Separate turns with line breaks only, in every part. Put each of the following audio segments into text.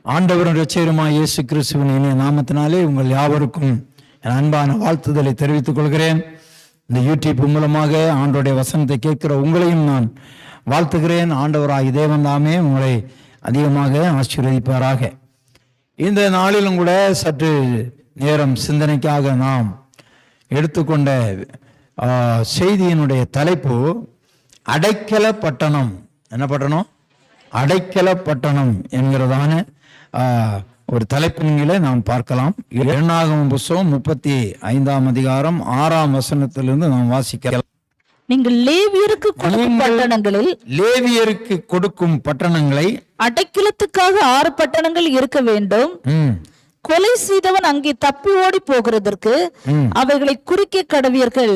ஆண்டவரும் இரட்சகருமாய் இயேசு கிறிஸ்துவின் இனிய நாமத்தினாலே உங்கள் யாவருக்கும் என் அன்பான வாழ்த்துதலை தெரிவித்துக் கொள்கிறேன். இந்த யூடியூப் மூலமாக ஆண்டவருடைய வசனத்தை கேட்கிற உங்களையும் நான் வாழ்த்துகிறேன். ஆண்டவராகிய தேவன் தாமே உங்களை அதிகமாக ஆசீர்வதிப்பாராக. இந்த நாளிலும் கூட சற்று நேரம் சிந்தனைக்காக நாம் எடுத்துக்கொண்ட செய்தியினுடைய தலைப்பு அடைக்கல பட்டணம். என்ன பட்டணம்? அடைக்கல பட்டணம் என்கிறதான ஒரு தலைப்பின்களை நாம் பார்க்கலாம். என்னாகமம் புத்தகம் 35ஆம் அதிகாரம் 6ஆம் வசனத்திலிருந்து நாம் வாசிக்கலாம்.
நீங்கள் லேவியருக்கு
கொடுக்கும் பட்டணங்களை
அடைக்கலத்துக்காக 6 பட்டணங்கள் இருக்க வேண்டும். கொலை செய்தவன் அங்கே தப்பி ஓடி போகிறதற்கு அவைகளை குறிக்க கடவீர்கள்.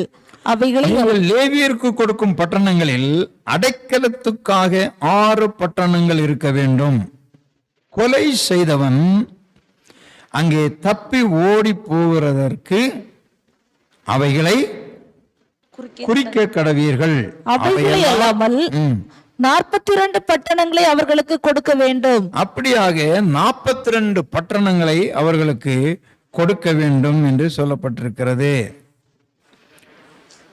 அவைகளை
லேவியருக்கு கொடுக்கும் பட்டணங்களில் அடைக்கலத்துக்காக 6 பட்டணங்கள் இருக்க வேண்டும். கொலை செய்தவன் அங்கே தப்பி ஓடி போகிறதற்கு அவைகளை குறிக்க கடவீர்கள்.
அவைகளை அல்லாமல் 42 பட்டணங்களை அவர்களுக்கு கொடுக்க வேண்டும்.
அப்படியாக 42 பட்டணங்களை அவர்களுக்கு கொடுக்க வேண்டும் என்று சொல்லப்பட்டிருக்கிறது.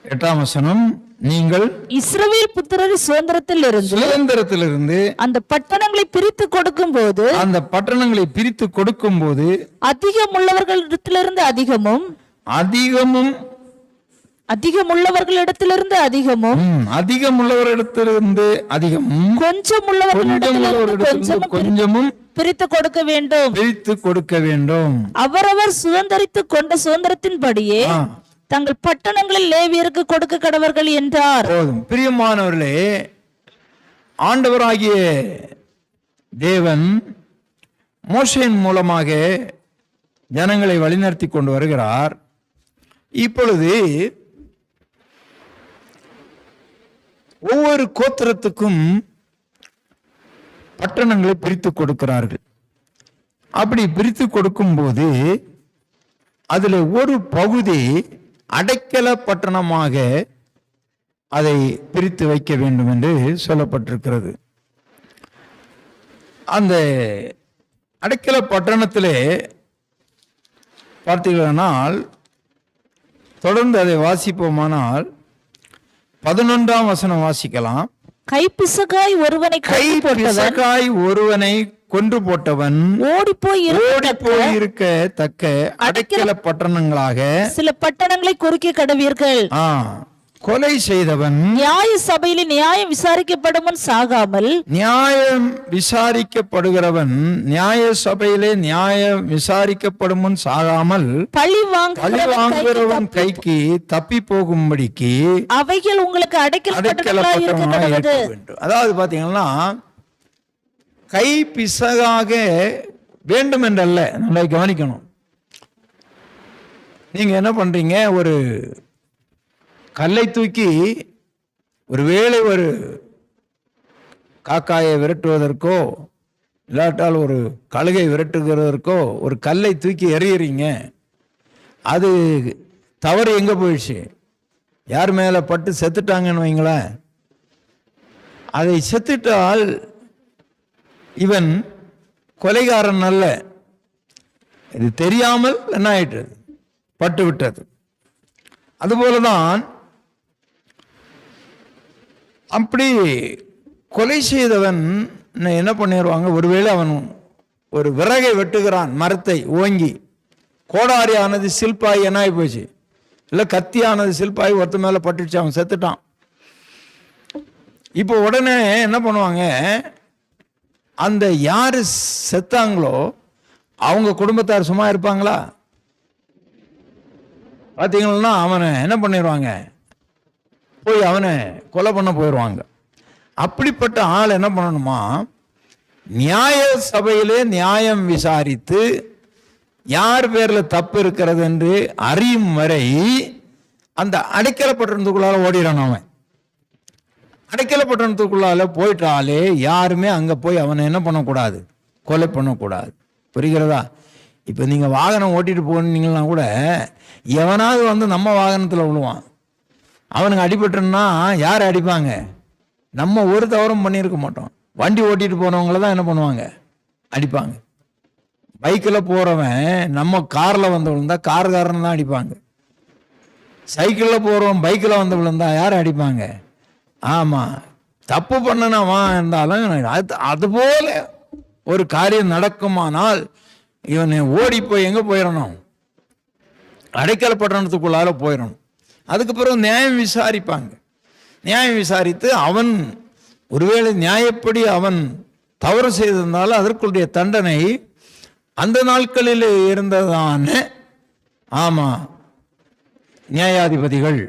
8ஆம் வசனம், நீங்கள்
இஸ்ரவேல் புத்திரர் சுதந்திரத்திலிருந்து அந்த பட்டணங்களை பிரித்து கொடுக்கும் போது அதிகம் உள்ளவர்களிடத்திலிருந்து அதிகமும் கொஞ்சம் கொஞ்சமும் பிரித்து கொடுக்க வேண்டும். அவரவர் சுதந்திரித்துக் கொண்ட சுதந்திரத்தின்படியே தங்கள் பட்டணங்களில் லேவியருக்கு கொடுக்க கடவர்கள் என்றார்.
பிரியமானவர்களே, ஆண்டவராகிய தேவன் மோசேயின் மூலமாக ஜனங்களை வழிநடத்தி கொண்டு வருகிறார். இப்பொழுது ஒவ்வொரு கோத்திரத்துக்கும் பட்டணங்களை பிரித்து கொடுக்கிறார்கள். அப்படி பிரித்து கொடுக்கும் போது அதுல ஒரு பகுதி அடைக்கல பட்டணமாக அதை பிரித்து வைக்க வேண்டும் என்று சொல்லப்பட்டிருக்கிறது. அந்த அடைக்கல பட்டணத்திலே பார்த்தீர்களானால், தொடர்ந்து அதை வாசிப்போமானால் 11ஆம் வசனம் வாசிக்கலாம்.
கைப்பிசகாய்
ஒருவனை கொன்று போட்டவன் ஓடி போய் இருக்கத்தக்க அடைக்கல பட்டணங்களாக
சில பட்டணங்களை குறிக்க கடவீர்கள்.
கொலை செய்தவன்
நியாய சபையிலே நியாயம் விசாரிக்கப்படும் முன் சாகாமல்,
நியாயம் விசாரிக்கப்படுகிறவன் நியாய சபையிலே நியாயம் விசாரிக்கப்படும் முன் சாகாமல், பழி வாங்குகிறவன் கைக்கு தப்பி போகும்படிக்கு
அவைகள் உங்களுக்கு அடைக்கல
வேண்டும். அதாவது பாத்தீங்கன்னா, கை பிசகாக வேண்டும் என்றல்ல, நல்லா கவனிக்கணும். நீங்க என்ன பண்றீங்க? ஒரு கல்லை தூக்கி ஒருவேளை ஒரு காக்காயை விரட்டுவதற்கோ இல்லாட்டால் ஒரு கழுகை விரட்டுகிறதற்கோ ஒரு கல்லை தூக்கி எறியறீங்க. அது தவறு எங்க போயிடுச்சு? யார் மேல பட்டு செத்துட்டாங்கன்னு வைங்களேன். அதை செத்துட்டால் இவன் கொலைகாரன் அல்ல, இது தெரியாமல் என்ன ஆயிட்டது, பட்டு விட்டது. அதுபோலதான் அப்படி கொலை செய்தவன் என்ன பண்ணிடுவாங்க? ஒருவேளை அவன் ஒரு விறகை வெட்டுகிறான், மரத்தை ஓங்கி, கோடாரி ஆனது சில்பாய் என்ன ஆகி போச்சு, இல்லை கத்தி ஆனது சில்பாய் ஒருத்த மேல பட்டுச்சு, அவன் செத்துட்டான். இப்போ உடனே என்ன பண்ணுவாங்க? அந்த யாரு செத்தாங்களோ அவங்க குடும்பத்தார் சும்மா இருப்பாங்களா? பார்த்தீங்கன்னா அவனை என்ன பண்ணிடுவாங்க? போய் அவனை கொலை பண்ண போயிடுவாங்க. அப்படிப்பட்ட ஆள் என்ன பண்ணணுமா? நியாய சபையிலே நியாயம் விசாரித்து யார் பேர்ல தப்பு இருக்கிறது என்று அறியும் வரை அந்த அடைக்கல பட்டணத்துக்குள்ளால ஓடிடணும். அவன் அடைக்கல பட்டணத்துக்குள்ளால போயிட்டாலே யாருமே அங்க போய் அவனை என்ன பண்ணக்கூடாது? கொலை பண்ணக்கூடாது. புரிகிறதா? இப்போ நீங்கள் வாகனம் ஓட்டிட்டு போனீங்கன்னா கூட எவனாவது வந்து நம்ம வாகனத்தில் விழுவான். அவனுக்கு அடிபட்டுன்னா யார் அடிப்பாங்க? நம்ம ஒரு தவறும் பண்ணியிருக்க மாட்டோம். வண்டி ஓட்டிட்டு போனவங்கள தான் என்ன பண்ணுவாங்க? அடிப்பாங்க. பைக்கில் போறவன் நம்ம கார்ல வந்து விழுந்தா கார்காரன் தான் அடிப்பாங்க. சைக்கிளில் போறவன் பைக்கில் வந்து விழுந்தா யார் அடிப்பாங்க? ஆமா, தப்பு பண்ணனவா இருந்தாலும் அதுபோல ஒரு காரியம் நடக்குமானால் இவனை ஓடி போய் எங்க போயிடணும்? அடைக்கல பட்டணத்துக்குள்ளார போயிடணும். அதுக்கு பிறகு நியாயம் விசாரிப்பாங்க. நியாயம் விசாரித்து அவன் ஒருவேளை நியாயப்படி அவன் தவறு செய்திருந்தாலும் அதற்குடைய தண்டனை அந்த நாட்களில் இருந்ததான ஆமா நியாயாதிபதிகள்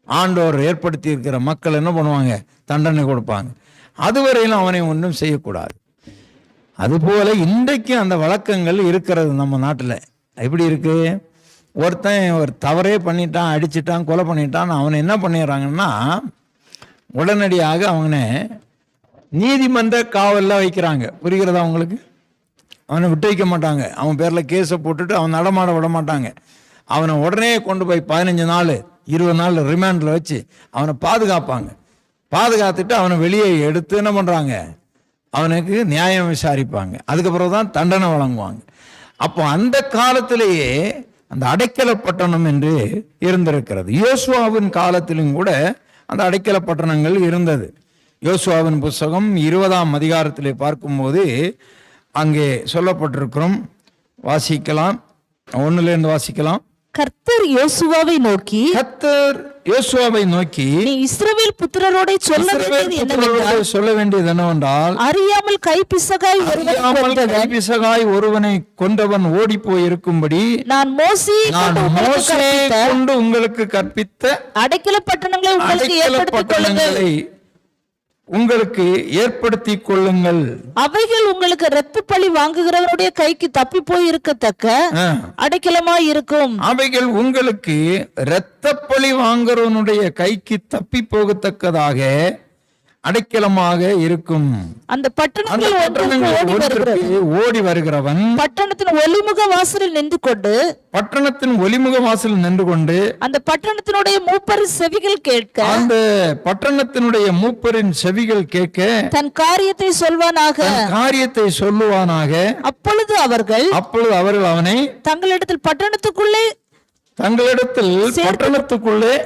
ஆண்டோர் ஏற்படுத்தி இருக்கிற மக்கள் என்ன பண்ணுவாங்க? தண்டனை கொடுப்பாங்க. அதுவரையிலும் அவனை ஒன்றும் செய்யக்கூடாது. அதுபோல இன்றைக்கு அந்த வழக்கங்கள் இருக்கிறது நம்ம நாட்டில். எப்படி இருக்கு? ஒருத்தன் ஒரு தவறே பண்ணிட்டான், அடிச்சிட்டான், கொலை பண்ணிட்டான், அவனை என்ன பண்ணிடுறாங்கன்னா உடனடியாக அவனை நீதிமன்ற காவலில் வைக்கிறாங்க. புரிகிறதா உங்களுக்கு? அவனை விட்டு வைக்க மாட்டாங்க. அவன் பேரில் கேஸை போட்டுட்டு அவன் நடமாட விட மாட்டாங்க. அவனை உடனே கொண்டு போய் 15 நாள் 20 நாள் ரிமாண்டில் வச்சு அவனை பாதுகாப்பாங்க. பாதுகாத்துட்டு அவனை வெளியே எடுத்து என்ன பண்ணுறாங்க? அவனுக்கு நியாயம் விசாரிப்பாங்க. அதுக்கப்புறம் தான் தண்டனை வழங்குவாங்க. அப்போ அந்த காலத்திலேயே அந்த அடைக்கல பட்டணம் என்று இருந்திருக்கிறது. யோசுவாவின் காலத்திலும் கூட அந்த அடைக்கல பட்டணங்கள் இருந்தது. யோசுவாவின் புஸ்தகம் 20ஆம் அதிகாரத்திலே பார்க்கும்போது அங்கே சொல்லப்பட்டிருக்கிறோம். வாசிக்கலாம், 1லேருந்து வாசிக்கலாம்.
கர்த்தர் யோசுவாவை நோக்கி நீ இஸ்ரவேல் புத்திரரோட
சொல்ல வேண்டியது என்னவென்றால்,
அறியாமல் கைப்பிசகாய்
ஒருவனை கொண்டவன் ஓடி போய் இருக்கும்படி நான் மோசே கொண்டு உங்களுக்கு கற்பித்த
அடைக்கல பட்டணங்களை
உங்களுக்கு ஏற்படுத்தி கொள்ளுங்கள்.
அவைகள் உங்களுக்கு இரத்த பழி வாங்குகிறவருடைய கைக்கு தப்பி போய் இருக்கத்தக்க அடைக்கலமாய் இருக்கும்.
அவைகள் உங்களுக்கு இரத்த பழி வாங்குறவனுடைய கைக்கு தப்பி போகத்தக்கதாக அடைக்கலமாக இருக்கும்.
அந்த பட்டணத்தில்
ஓடி வருகிறவன்
பட்டணத்தின் ஒலிமுக வாசலில் நின்று கொண்டு அந்த பட்டணத்தினுடைய மூப்பரின் செவிகள் கேட்க தன் காரியத்தை சொல்லுவானாக. அப்பொழுது அவர்கள்
அவனை
தங்களிடத்தில் பட்டணத்துக்குள்ளே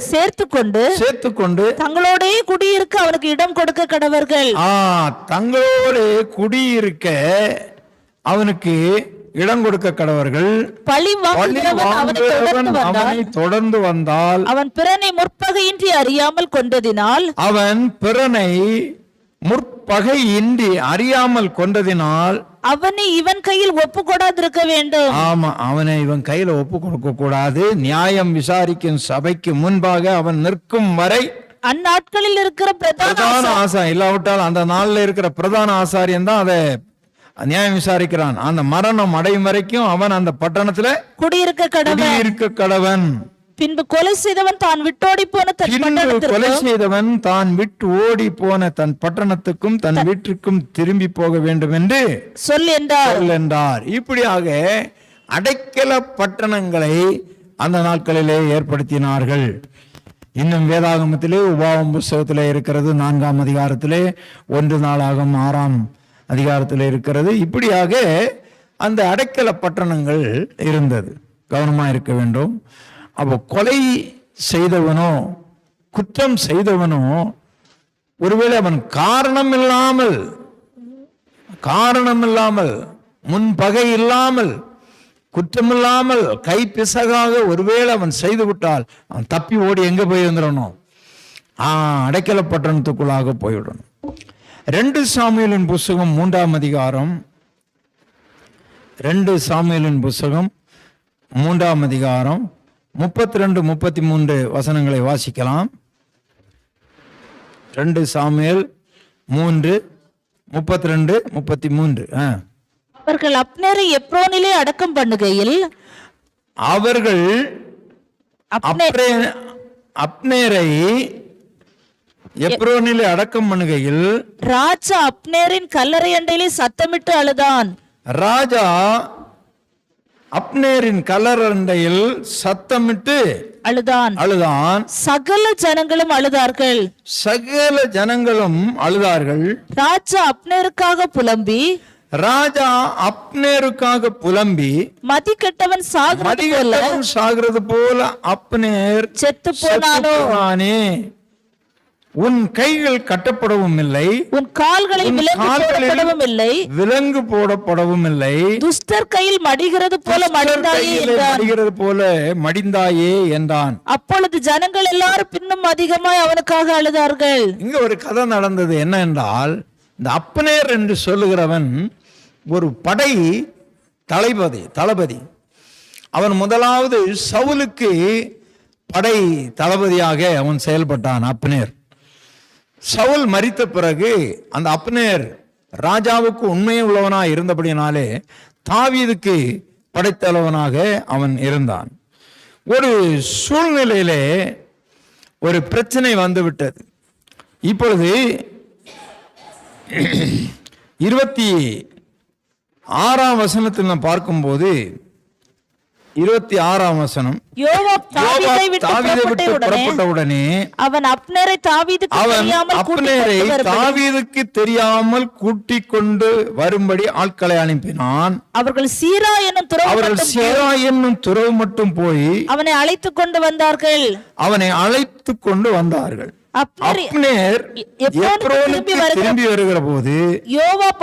சேர்த்துக்கொண்டு
தங்களோட குடியிருக்க அவனுக்கு இடம் கொடுக்க கடவர்கள்.
தங்களோட குடியிருக்க அவனுக்கு இடம் கொடுக்க கடவர்கள்.
பழி வாங்குகிறவன்
அவனை தொடர்ந்து வந்தால்
அவன் பிறனை முற்பகையின்றி அறியாமல் கொண்டதினால் அவனை இவன் கையில் ஒப்பு கொடாதிருக்க வேண்டும்.
ஆமா, அவனை இவன் கையில ஒப்பு கொடுக்க கூடாது. நியாயம் விசாரிக்கும் சபைக்கு முன்பாக அவன் நிற்கும் வரை
அந்நாட்களில் இருக்கிற பிரதான
ஆசாரி இல்லாவிட்டால் அந்த நாள்ல இருக்கிற பிரதான ஆசாரியன் தான் அதை நியாயம் விசாரிக்கிறான். அந்த மரணம் அடையும் வரைக்கும் அவன் அந்த பட்டணத்துல
குடியிருக்க கடவன். பின்பு கொலை செய்தவன் தான்
விட்டு ஓடி போன தன் பட்டணத்துக்கும் தன் வீட்டிற்கும் திரும்பி போக வேண்டும் என்று சொல் என்றார். இப்படியாக அடைக்கல பட்டணங்களை அந்த நாட்களிலே ஏற்படுத்தினார்கள். இன்னும் வேதாகமத்திலே உபாகம புஸ்தகத்திலே இருக்கிறது, 4ஆம் அதிகாரத்திலே, 1 நாளாகமம் 6ஆம் அதிகாரத்திலே இருக்கிறது. இப்படியாக அந்த அடைக்கல பட்டணங்கள் இருந்தது. கவனமா இருக்க வேண்டும். அப்போ கொலை செய்தவனோ குற்றம் செய்தவனோ ஒருவேளை அவன் காரணம் இல்லாமல் முன்பகை இல்லாமல் குற்றமில்லாமல் கைப்பிசகாக ஒருவேளை அவன் செய்து விட்டால் அவன் தப்பி ஓடி எங்க போய் வந்துடணும்? அடைக்கல பட்டணத்துக்குள்ளாக போய்விடணும். 2 சாமுவேலின் புஸ்தகம் 3ஆம் அதிகாரம், 2 சாமுவேலின் புஸ்தகம் 3ஆம் அதிகாரம் 32-33 வசனங்களை வாசிக்கலாம். 2 சாமுவேல் 3:32-33.
அவர்கள் அப்னேரை எப்ரோனிலே அடக்கம் பண்ணுகையில் ராஜா அப்னேரின் கல்லறை அண்டையிலே சத்தமிட்டு அழுதான்.
ராஜா அப்னேரின் கல்லறையில் சத்தமிட்டு அழுதான்.
சகல ஜனங்களும் அழுதார்கள்.
ராஜா அப்னேருக்காக புலம்பி ராஜா அப்னேருக்காக புலம்பி
மதி கெட்டவன் சாகிறது போல
மதிகட்டவன் சாகிறது போல அப்னேர்
செத்து போனானோ,
போனானே. உன் கைகள் கட்டப்படவும் இல்லை,
உன் கால்களில்
உன்
விலங்கு
கால்களில்
போடப்படவும் இல்லை,
விலங்கு போடப்படவும் இல்லை,
துஷ்டர் கையில் மடிகிறது போல மடிந்தாயே
கையிலே
என்றான்.
மடிகிறது போல மடிந்தாயே என்றான்.
அப்பொழுது ஜனங்கள் எல்லாரும் பின்னும் அதிகமாய் அவனுக்காக அழுதார்கள்.
இங்க ஒரு கதை நடந்தது. என்ன என்றால், இந்த அப்னேர் என்று சொல்லுகிறவன் ஒரு படை தளபதி. அவன் முதலாவது சவுலுக்கு படை தளபதியாக அவன் செயல்பட்டான். அப்னேர் சவுல் மரித்த பிறகு அந்த அப்னேர் ராஜாவுக்கு உண்மை உள்ளவனாய் இருந்தபடினாலே தாவீதுக்கு படைத்தலைவனாக அவன் இருந்தான். ஒரு சூழ்நிலையிலே ஒரு பிரச்சனை வந்துவிட்டது. இப்பொழுது 26ஆம் வசனத்தில் நாம் பார்க்கும்போது 26ஆம் வசனம்,
யோவாப் தாவீதை விட்டு
புறப்பட்ட உடனே
அவன் அப்னேரை தாவீதுக்கு
அவன்
தெரியாமல்
அப்னேரை தாவீதுக்கு தெரியாமல் கூட்டிக் கொண்டு வரும்படி ஆட்களை அனுப்பினான்.
அவர்கள் சீரா என்னும்
அவர்கள் சீரா என்னும் துறவு மட்டும் போய்
அவனை அழைத்துக் கொண்டு வந்தார்கள்.
அப்னேர் எப்ரோனுக்கு திரும்பி வருகிற போது
யோவாப்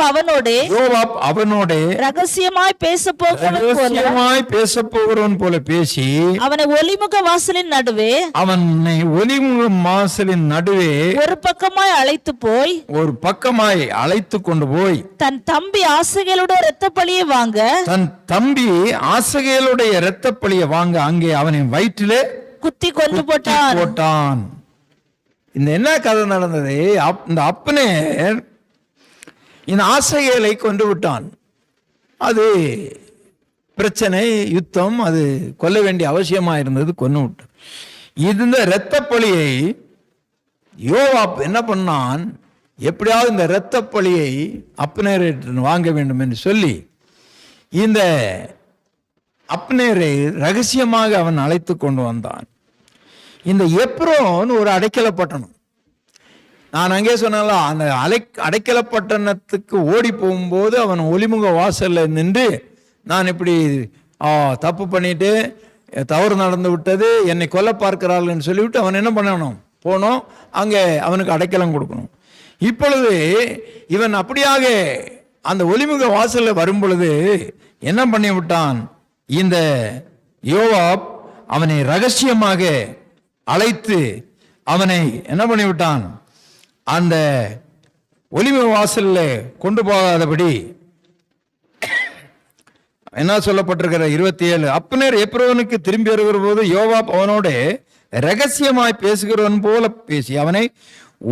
அவனோட
ரகசியமாய்
பேச போகிறவன் போல பேசி
அவனை ஒலிமுக வாசலின் நடுவே
ஒரு பக்கமாய் அழைத்து கொண்டு போய்
தன் தம்பி ஆசகேலுடைய இரத்த பழியை வாங்க
அங்கே அவனை வயிற்றிலே
குத்தி கொண்டு
போட்டான். இந்த என்ன கதை நடந்தது? இந்த அப்னேர் இந்த ஆசகேலை கொண்டு விட்டான். அது பிரச்சனை, யுத்தம், அது கொல்ல வேண்டிய அவசியமா இருந்தது, கொண்டு விட்டான். இந்த இரத்த பழியை யோவாப் என்ன பண்ணான்? எப்படியாவது இந்த இரத்த பழியை அப்னேரை வாங்க வேண்டும் என்று சொல்லி இந்த அப்னேரை ரகசியமாக அவன் அழைத்து கொண்டு வந்தான். இந்த எப்ரோன் ஒரு அடைக்கல பட்டணம். நான் அங்கே சொன்னால அந்த அடைக்கல பட்டணத்துக்கு ஓடி போகும்போது அவன் ஒலிமுக வாசல்ல நின்று, நான் இப்படி தப்பு பண்ணிட்டு தவறு நடந்து விட்டது, என்னை கொல்ல பார்க்கிறாள்னு சொல்லிவிட்டு அவன் என்ன பண்ணணும்? போனோம், அங்கே அவனுக்கு அடைக்கலம் கொடுக்கணும். இப்பொழுது இவன் அப்படியாக அந்த ஒலிமுக வாசல்ல வரும் பொழுது என்ன பண்ணி விட்டான்? இந்த யோவாப் அவனை ரகசியமாக அழைத்து அவனை என்ன பண்ணிவிட்டான்? அந்த ஒலிமுக வாசல்ல கொண்டு போகாதபடி என்ன சொல்லப்பட்டிருக்கிற 27, அப்னேர் எப்ரோனுக்கு திரும்பி வருகிற போது யோவாப் அவனோட ரகசியமாய் பேசுகிறவன் போல பேசி அவனை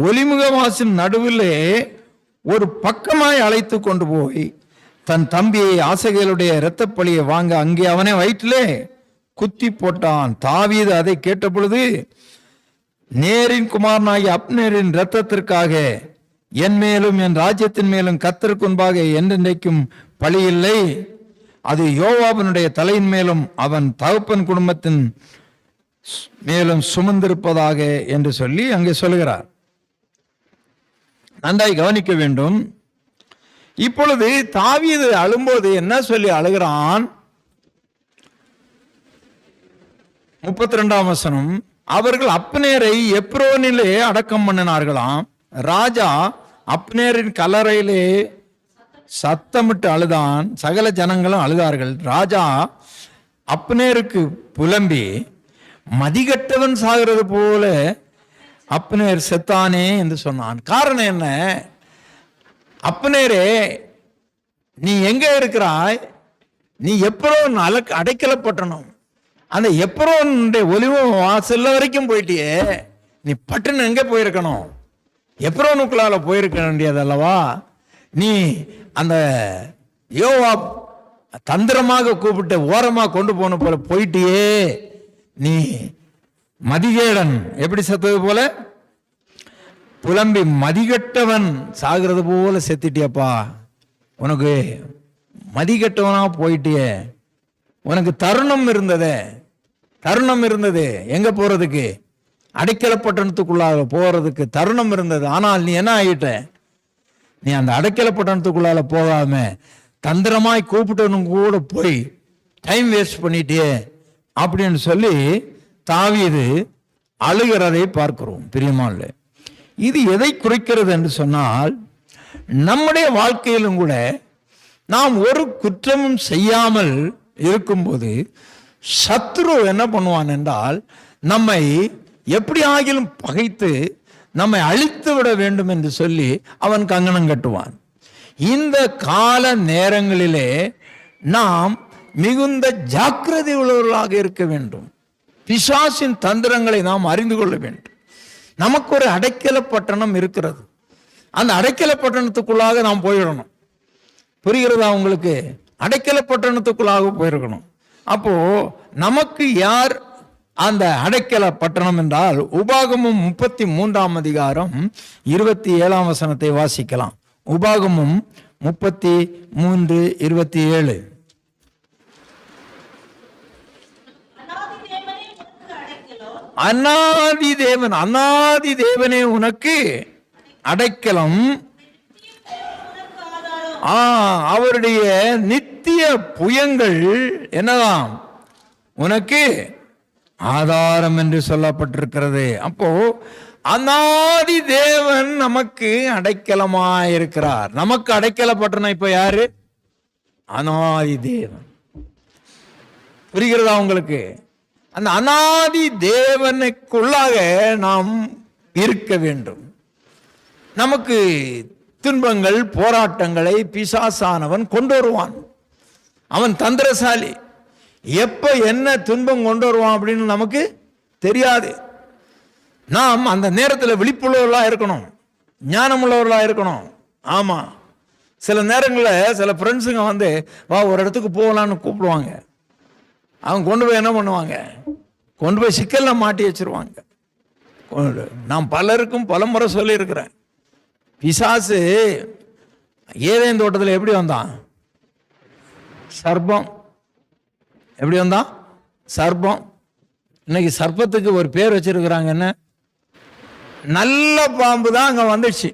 ஒலிமுக வாசல் நடுவிலே ஒரு பக்கமாய் அழைத்து கொண்டு போய் தன் தம்பியை ஆசகேலுடைய இரத்த பழியை வாங்க அங்கே அவனை வயிற்றிலே குத்தி போட்டான். தாவீது அதை கேட்ட பொழுது, நேரின் குமாரனாகிய அப்னேரின் இரத்தத்திற்காக என் மேலும் என் ராஜ்யத்தின் மேலும் கர்த்தருக்கு முன்பாக என்றென்றைக்கும் பழி இல்லை, அது யோவாபினுடைய தலையின் மேலும் அவன் தகப்பன் குடும்பத்தின் மேலும் சுமந்திருப்பதாக என்று சொல்லி அங்கே சொல்கிறார். நன்றாய் கவனிக்க வேண்டும். இப்பொழுது தாவீது அழும்போது என்ன சொல்லி அழுகிறான்? 32ஆம் வசனம், அவர்கள் அப்னேரை எப்ரோனிலே அடக்கம் பண்ணினார்களாம். ராஜா அப்னேரின் கல்லறையிலே சத்தமிட்டு அழுதான், சகல ஜனங்களும் அழுதார்கள். ராஜா அப்னேருக்கு புலம்பி, மதிகட்டவன் சாகிறது போல அப்னேர் செத்தானே என்று சொன்னான். காரணம் என்ன? அப்னேரே, நீ எங்க இருக்கிறாய்? நீ எப்ரோன் அடைக்கலப்பட்டணும், அந்த எப்ரோன் ஒலிவ வாசல்ல வரைக்கும் போயிட்டியே, நீ பட்டுன்னு எங்க போயிருக்கணும்? எப்ரோனுக்குள்ளால போயிருக்க வேண்டியது அல்லவா? நீ அந்த யோவாப் தந்திரமாக கூப்பிட்டு ஓரமா கொண்டு போன போல போயிட்டியே, நீ மதிகேடன் எப்படி செத்தது போல புலம்பி மதிகட்டவன் சாகிறது போல செத்துட்டியப்பா, உனக்கு மதிகட்டவனா போயிட்டியே, உனக்கு தருணம் இருந்தது எங்க போறதுக்கு? அடைக்கல பட்டணத்துக்குள்ளாக போறதுக்கு தருணம் இருந்தது. ஆனால் நீ என்ன ஆகிட்ட? நீ அந்த அடைக்கல பட்டணத்துக்குள்ளால போகாம தந்திரமாய் கூப்பிட்டவனும் கூட போய் டைம் வேஸ்ட் பண்ணிட்டே அப்படின்னு சொல்லி தாவீது அழுகிறதை பார்க்கிறோம். பிரியமானே, இது எதை குறிக்கிறது என்று சொன்னால், நம்முடைய வாழ்க்கையிலும் கூட நாம் ஒரு குற்றமும் செய்யாமல் இருக்கும்போது சத்ரு என்ன பண்ணுவான் என்றால், நம்மை எப்படி ஆகிலும் பகைத்து நம்மை அழித்து விட வேண்டும் என்று சொல்லி அவன் கங்கணம் கட்டுவான். இந்த கால நேரங்களிலே நாம் மிகுந்த ஜாக்கிரதை உள்ளவர்களாக இருக்க வேண்டும். பிசாசின் தந்திரங்களை நாம் அறிந்து கொள்ள வேண்டும். நமக்கு ஒரு அடைக்கல பட்டணம் இருக்கிறது. அந்த அடைக்கல பட்டணத்துக்குள்ளாக நாம் போயிடணும். புரிகிறதா உங்களுக்கு? அடைக்கல பட்டணத்துக்குள்ளாக போயிருக்கணும். அப்போ நமக்கு யார் அந்த அடைக்கல பட்டணம் என்றால், உபாகமம் 33 அதிகாரம் 27 வசனத்தை வாசிக்கலாம். உபாகமம் 33:27. அநாதி தேவனே உனக்கு அடைக்கலம், அவருடைய நித்திய புயங்கள் என்னதான் உனக்கு ஆதாரம் என்று சொல்லப்பட்டிருக்கிறது. அப்போ அநாதி தேவன் நமக்கு அடைக்கலமாயிருக்கிறார். நமக்கு அடைக்கலப்பட்டன இப்ப யாரு? அநாதி தேவன். புரிகிறதா உங்களுக்கு? அந்த அநாதி தேவனுக்குள்ளாக நாம் இருக்க வேண்டும். நமக்கு துன்பங்கள் போராட்டங்களை பிசாசானவன் கொண்டு வருவான். அவன் தந்திரசாலி. எப்ப என்ன துன்பம் கொண்டு வருவான் அப்படின்னு நமக்கு தெரியாது. நாம் அந்த நேரத்தில் விழிப்புள்ளவர்களாக இருக்கணும், ஞானமுள்ளவர்களாக இருக்கணும். ஆமா, சில நேரங்களில் சில ஃப்ரெண்ட்ஸுங்க வந்து வா ஒரு இடத்துக்கு போகலான்னு கூப்பிடுவாங்க. அவங்க கொண்டு போய் என்ன பண்ணுவாங்க? கொண்டு போய் சிக்கல்ல மாட்டி வச்சிருவாங்க. நான் பலருக்கும் பலமுறை சொல்லியிருக்கிறேன். பிசாசு ஏதேன் தோட்டத்தில் எப்படி வந்தான்? சர்ப்பம். எப்படி வந்தான்? சர்ப்பம். இன்னைக்கு சர்ப்பத்துக்கு ஒரு பேர் வச்சிருக்கிறாங்க. என்ன? நல்ல பாம்பு தான் அங்க வந்துச்சு.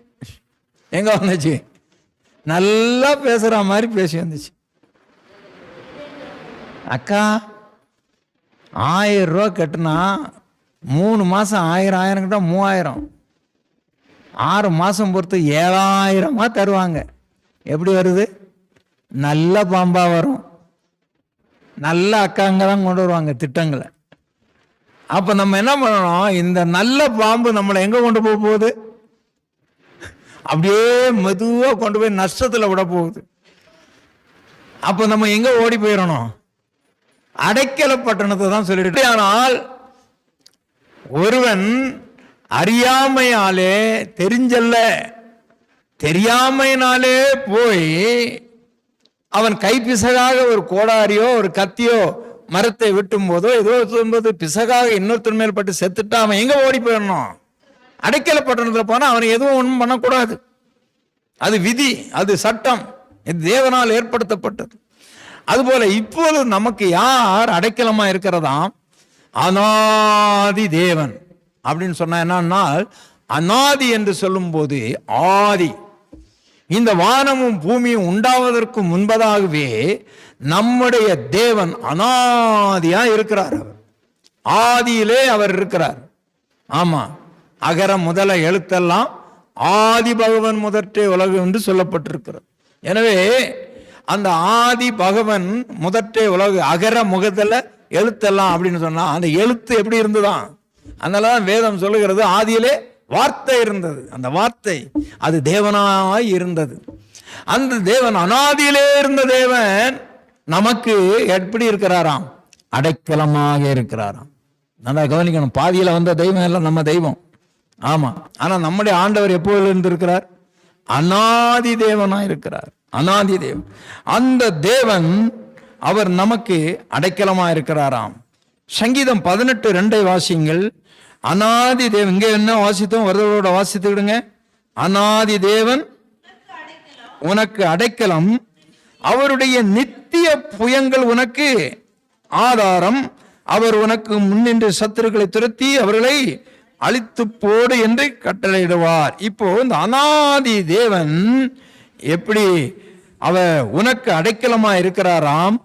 எங்க வந்துச்சு? நல்லா பேசுற மாதிரி பேசி வந்துச்சு. அக்கா 1000 ரூபா கட்டுனா 3 மாசம் 1000 கிட்ட 3000, 6 மாசம் பொறுத்து 7000 தருவாங்க. எப்படி வருது? நல்ல பாம்பா வரும். நல்ல அக்காங்க தான் கொண்டு வருவாங்க திட்டங்களை. அப்ப நம்ம என்ன பண்ணணும்? இந்த நல்ல பாம்பு நம்மளை எங்க கொண்டு போக போகுது? அப்படியே மெதுவா கொண்டு போய் நஷ்டத்துல விட போகுது. அப்ப நம்ம எங்க ஓடி போயிடணும்? அடைக்கல பட்டணத்தை தான் சொல்லிட்டு. ஆனால் ஒருவன் அறியாமையாலே, தெரியாமையினாலே போய் அவன் கைப்பிசகாக ஒரு கோடாரியோ ஒரு கத்தியோ மரத்தை வெட்டும் போதோ ஏதோ பிசகாக இன்னொருத்தர் மேல் பட்டு செத்துட்டா அவன் எங்க ஓடி போயிடணும்? அடைக்கல பட்டணத்துல போனா அவனை எதுவும் ஒன்றும் பண்ணக்கூடாது. அது விதி, அது சட்டம், இது தேவனால் ஏற்படுத்தப்பட்டது. அதுபோல இப்போது நமக்கு யார் அடைக்கலமா இருக்கிறதாம்? அநாதி தேவன். அப்படின்னு சொன்னா என்னன்னா, அநாதி என்று சொல்லும் போது ஆதி. இந்த வானமும் பூமியும் உண்டாவதற்கு முன்பதாகவே நம்முடைய தேவன் அநாதியா இருக்கிறார். அவர் ஆதியிலே அவர் இருக்கிறார். ஆமா, அகர முதல எழுத்தெல்லாம் ஆதி பகவன் முதற்றே உலகம் என்று சொல்லப்பட்டிருக்கிறது. எனவே அந்த ஆதி பகவன் முதற்றே உலகு, அகர முகதல எழுத்தெல்லாம் அப்படின்னு சொன்னா அந்த எழுத்து எப்படி இருந்துதான்? அதனாலதான் வேதம் சொல்லுகிறது ஆதியிலே வார்த்தை இருந்தது. அந்த வார்த்தை அது தேவனாய் இருந்தது. அந்த தேவன், அநாதியிலே இருந்த தேவன் நமக்கு எப்படி இருக்கிறாராம்? அடைக்கலமாக இருக்கிறாராம். நல்லா கவனிக்கணும். பாதியில வந்த தெய்வம் எல்லாம் நம்ம தெய்வம். ஆமா, ஆனா நம்முடைய ஆண்டவர் எப்போது இருந்திருக்கிறார்? அநாதி தேவனா இருக்கிறார். அநாதி தேவன். அந்த தேவன் அவர் நமக்கு அடைக்கலமா இருக்கிறாராம். சங்கீதம் 18:2 வாசியுங்கள். அநாதி தேவன். இங்க என்ன வாசித்தோம்? வருதலோட வாசித்துக்கிடுங்க. அநாதி தேவன் உனக்கு அடைக்கலம், அவருடைய நித்திய புயங்கள் உனக்கு ஆதாரம். அவர் உனக்கு முன்னின்று சத்துருக்களை துரத்தி அவர்களை அழித்து போடு என்று கட்டளையிடுவார். இப்போ இந்த அனாதி தேவன் எப்படி உனக்கு அடைக்கலமா இருக்கிறாராம்.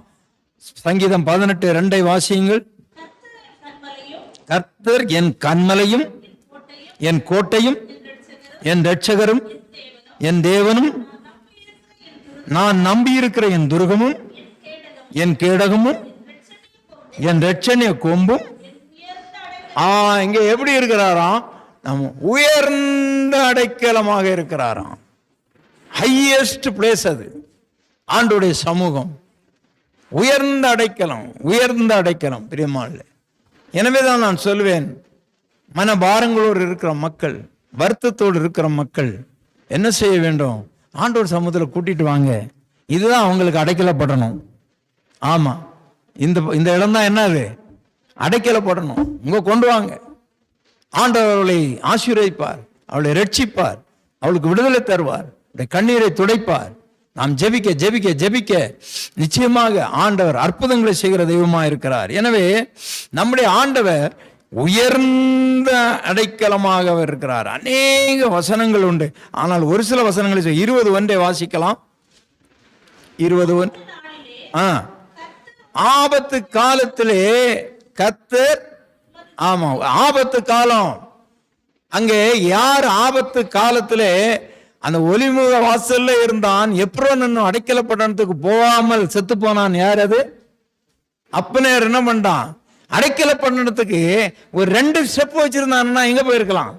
சங்கீதம் 18:2 வாசியுங்கள். கர்த்தர் என் கன்மலையும் என் கோட்டையும் என் இரட்சகரும் என் தேவனும் நான் நம்பியிருக்கிற என் துர்கமும் என் கேடகமும் என் இரட்சணிய கொம்பும். இங்க எப்படி இருக்கிறாராம்? நம்ம உயர்ந்த அடைக்கலமாக இருக்கிறாராம். ஹையஸ்ட் பிளேஸ் அது ஆண்டோடைய சமூகம். உயர்ந்த அடைக்கலம், உயர்ந்த அடைக்கலம் பிரியமானே. எனவேதான் நான் சொல்வேன், மனபாரங்களோடு இருக்கிற மக்கள், வருத்தத்தோடு இருக்கிற மக்கள் என்ன செய்ய வேண்டும்? ஆண்டோர் சமூகத்தில் கூட்டிட்டு வாங்க. இதுதான் அவங்களுக்கு அடைக்கலப்படணும். ஆமா, இந்த இடம் தான் என்னது? அடைக்கலப்படணும். உங்க கொண்டு வாங்க. ஆண்டவர் அவளை ஆசீர்வதிப்பார், அவளை ரட்சிப்பார், அவளுக்கு விடுதலை தருவார், கண்ணீரை துடைப்பார். நாம் ஜெபிக்க ஜெபிக்க ஜெபிக்க நிச்சயமாக ஆண்டவர் அற்புதங்களை செய்கிற தெய்வமாக இருக்கிறார். எனவே நம்முடைய ஆண்டவர் உயர்ந்த அடைக்கலமாக இருக்கிறார். அநேக வசனங்கள் உண்டு, ஆனால் ஒரு சில வசனங்களை 21 வாசிக்கலாம். 21. ஆபத்து காலத்திலே கர்த்தர், ஆமா, ஆபத்து காலம். அங்கே யார் ஆபத்து காலத்திலே அந்த ஒலிமுக வாசல்ல இருந்தான், எப்ரோன் அடைக்கல பட்டணத்துக்கு போகாமல் செத்து போனான். யார் அது? அப்பனேர் என்ன பண்ணான்? அடைக்கல பட்டணத்துக்கு ஒரு 2 ஸ்டெப் வச்சிருந்தான்னா எங்க போயிருக்கலாம்?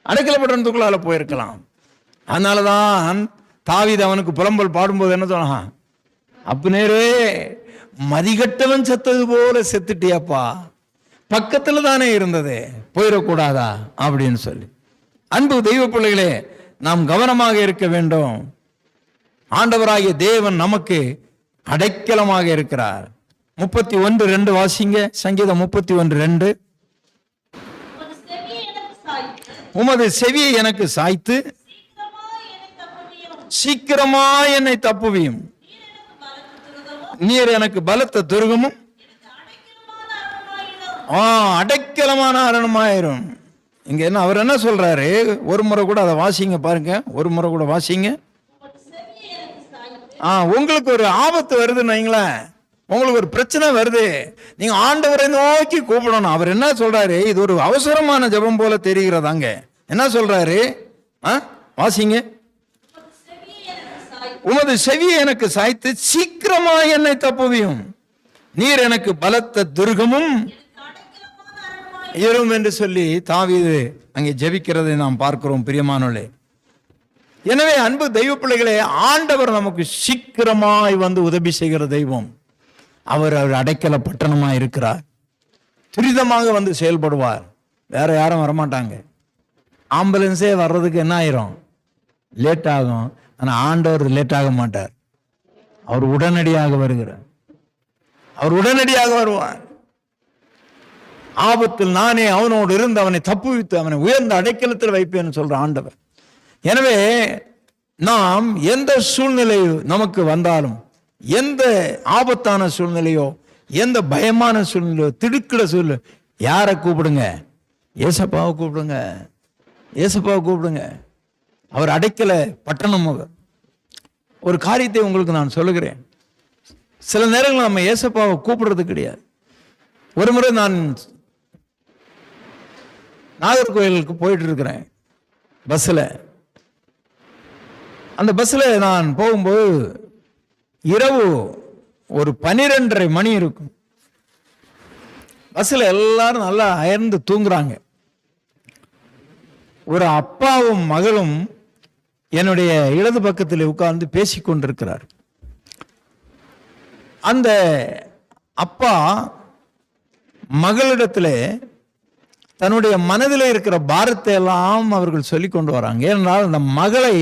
அடைக்கல பட்டணத்துக்குள்ளால போயிருக்கலாம். அதனாலதான் தாவீது அவனுக்கு புலம்பல் பாடும்போது என்ன சொன்னான்? அப்பனேரே, மதிகட்டவன் செத்தது போல செத்துட்டியாப்பா, பக்கத்துல தானே இருந்தது, போயிடக்கூடாதா அப்படின்னு சொல்லி. அன்பு தெய்வ பிள்ளைகளே, நாம் கவனமாக இருக்க வேண்டும். ஆண்டவராகிய தேவன் நமக்கு அடைக்கலமாக இருக்கிறார். 31:2 வாசிங்க. சங்கீதம் 31:2. உமது செவியை எனக்கு சாய்த்து சீக்கிரமா என்னை தப்புவியும். நீர் எனக்கு பலத்த துருகமும் அடைக்கலமான அரணுமாயிரும். இங்க என்ன அவர் என்ன சொல்றாரு? ஒரு முறை கூட அதை வாசிங்க பாருங்க. ஒரு முறை கூட வாசிங்க. உங்களுக்கு ஒரு ஆபத்து வருதுன்னு வைங்களேன், உங்களுக்கு ஒரு பிரச்சனை வருது, நீங்க ஆண்டவரை நோக்கி கூப்பிடணும். அவர் என்ன சொல்றாரு? இது ஒரு அவசரமான ஜெபம் போல தெரிகிறதாங்க. என்ன சொல்றாரு? வாசிங்க. உமது செவியை எனக்கு சாய்த்து சீக்கிரமா என்னை தப்புவியும். நீர் எனக்கு பலத்த துர்கமும் இரும் என்று சொல்லி தாவீது அங்கே ஜெபிக்கிறதை நாம் பார்க்கிறோம் பிரியமானவர்களே. எனவே அன்பு தெய்வ பிள்ளைகளே, ஆண்டவர் நமக்கு சீக்கிரமாய் வந்து உதவி செய்கிற தெய்வம். அவர் அடைக்கல பட்டணமா இருக்கிறார். துரிதமாக வந்து செயல்படுவார். வேற யாரும் வரமாட்டாங்க. ஆம்புலன்ஸே வர்றதுக்கு என்ன ஆயிரும்? லேட் ஆகும். ஆனா ஆண்டவர் லேட் ஆக மாட்டார். அவர் உடனடியாக வருகிறார். அவர் உடனடியாக வருவார். ஆபத்தில் நானே அவனோடு இருந்து அவனை தப்புவித்து அவனை உயர்ந்த அடைக்கலத்தில் வைப்பேன்னு சொல்ற ஆண்டவர். எனவே நாம் எந்த சூழ்நிலை நமக்கு வந்தாலும், எந்த ஆபத்தான சூழ்நிலையோ, எந்த பயமான சூழ்நிலையோ, திடுக்கிட சூழ்நிலை, யாரை கூப்பிடுங்க? ஏசப்பாவை கூப்பிடுங்க. ஏசப்பாவை கூப்பிடுங்க. அவர் அடைக்கல பட்டணம். ஒரு காரியத்தை உங்களுக்கு நான் சொல்லுகிறேன். சில நேரங்கள் நம்ம ஏசப்பாவை கூப்பிடுறது கிடையாது. ஒரு முறை நான் நாகர்கோயிலுக்கு போயிட்டு இருக்கிறேன் பஸ்ஸில். அந்த பஸ்ஸில் நான் போகும்போது இரவு ஒரு 12:30 மணி இருக்கும். பஸ்ஸில் எல்லாரும் நல்லா அயர்ந்து தூங்குறாங்க. ஒரு அப்பாவும் மகளும் என்னுடைய இடது பக்கத்தில் உட்கார்ந்து பேசிக்கொண்டிருக்கிறார். அந்த அப்பா மகளிடத்தில் தன்னுடைய மனதில் இருக்கிற பாரத்தை எல்லாம் அவர்கள் சொல்லி கொண்டு வராங்க. ஏனென்றால் அந்த மகளை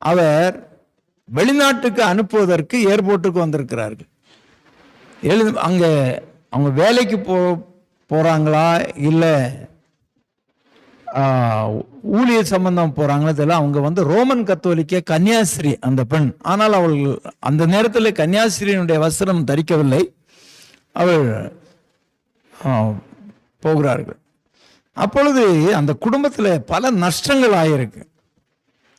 அவர் வெளிநாட்டுக்கு அனுப்புவதற்கு ஏர்போர்ட்டுக்கு வந்திருக்கிறார்கள். அங்கே அவங்க வேலைக்கு போறாங்களா இல்லை ஊழியர் சம்பந்தம் போறாங்களா தெரியல. அவங்க வந்து ரோமன் கத்தோலிக்க கன்னியாஸ்திரி அந்த பெண். ஆனால் அவள் அந்த நேரத்தில் கன்னியாஸ்திரியினுடைய வஸ்திரம் தரிக்கவில்லை. அவள் போகிறார்கள். அப்பொழுது அந்த குடும்பத்தில் பல நஷ்டங்கள் ஆயிருக்கு.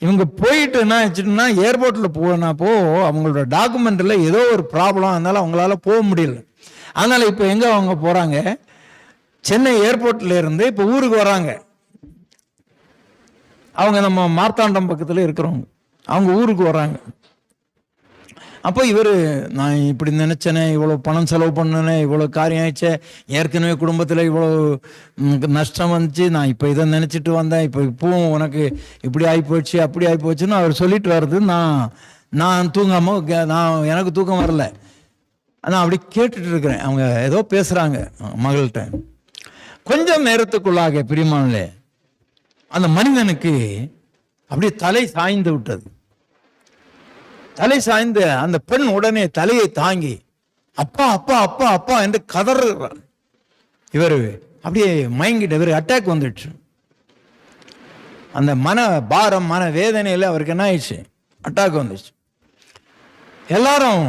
இவங்க போயிட்டு என்ன ஆச்சுன்னா, ஏர்போர்ட்டில் போனப்போ அவங்களோட டாக்குமெண்ட்டில் ஏதோ ஒரு ப்ராப்ளம், அதனால அவங்களால போக முடியல. அதனால் இப்போ எங்கே அவங்க போகிறாங்க, சென்னை ஏர்போர்ட்டில் இருந்து இப்போ ஊருக்கு வராங்க. அவங்க நம்ம மார்த்தாண்டம் பக்கத்தில் இருக்கிறவங்க, அவங்க ஊருக்கு வராங்க. அப்போ இவர், நான் இப்படி நினச்சேனே, இவ்வளோ பணம் செலவு பண்ணனே, இவ்வளோ காரியம் ஆயிடுச்சே, ஏற்கனவே குடும்பத்தில் இவ்வளோ நஷ்டம் வந்துச்சு, நான் இப்போ இதை நினச்சிட்டு வந்தேன், இப்போவும் உனக்கு இப்படி ஆகி போச்சு அப்படி ஆகி போச்சுன்னு அவர் சொல்லிட்டு வர்றது. நான் தூங்காமல் எனக்கு தூக்கம் வரல. நான் அப்படி கேட்டுட்டு இருக்கிறேன். அவங்க ஏதோ பேசுகிறாங்க மகள்கிட்ட. கொஞ்சம் நேரத்துக்குள்ளாக பிரியமானே அந்த மனிதனுக்கு அப்படியே தலை சாய்ந்து விட்டது. தலை சாய்ந்த அந்த பெண் உடனே தலையை தாங்கி அப்பா அப்பா அப்பா அப்பா என்று கதறார். இவர் அப்படியே மயங்கிட்டு, இவர் அட்டாக் வந்துடுச்சு. அந்த மன பாரம், மன வேதனையில் அவருக்கு என்ன ஆயிடுச்சு, அட்டாக் வந்துடுச்சு. எல்லாரும்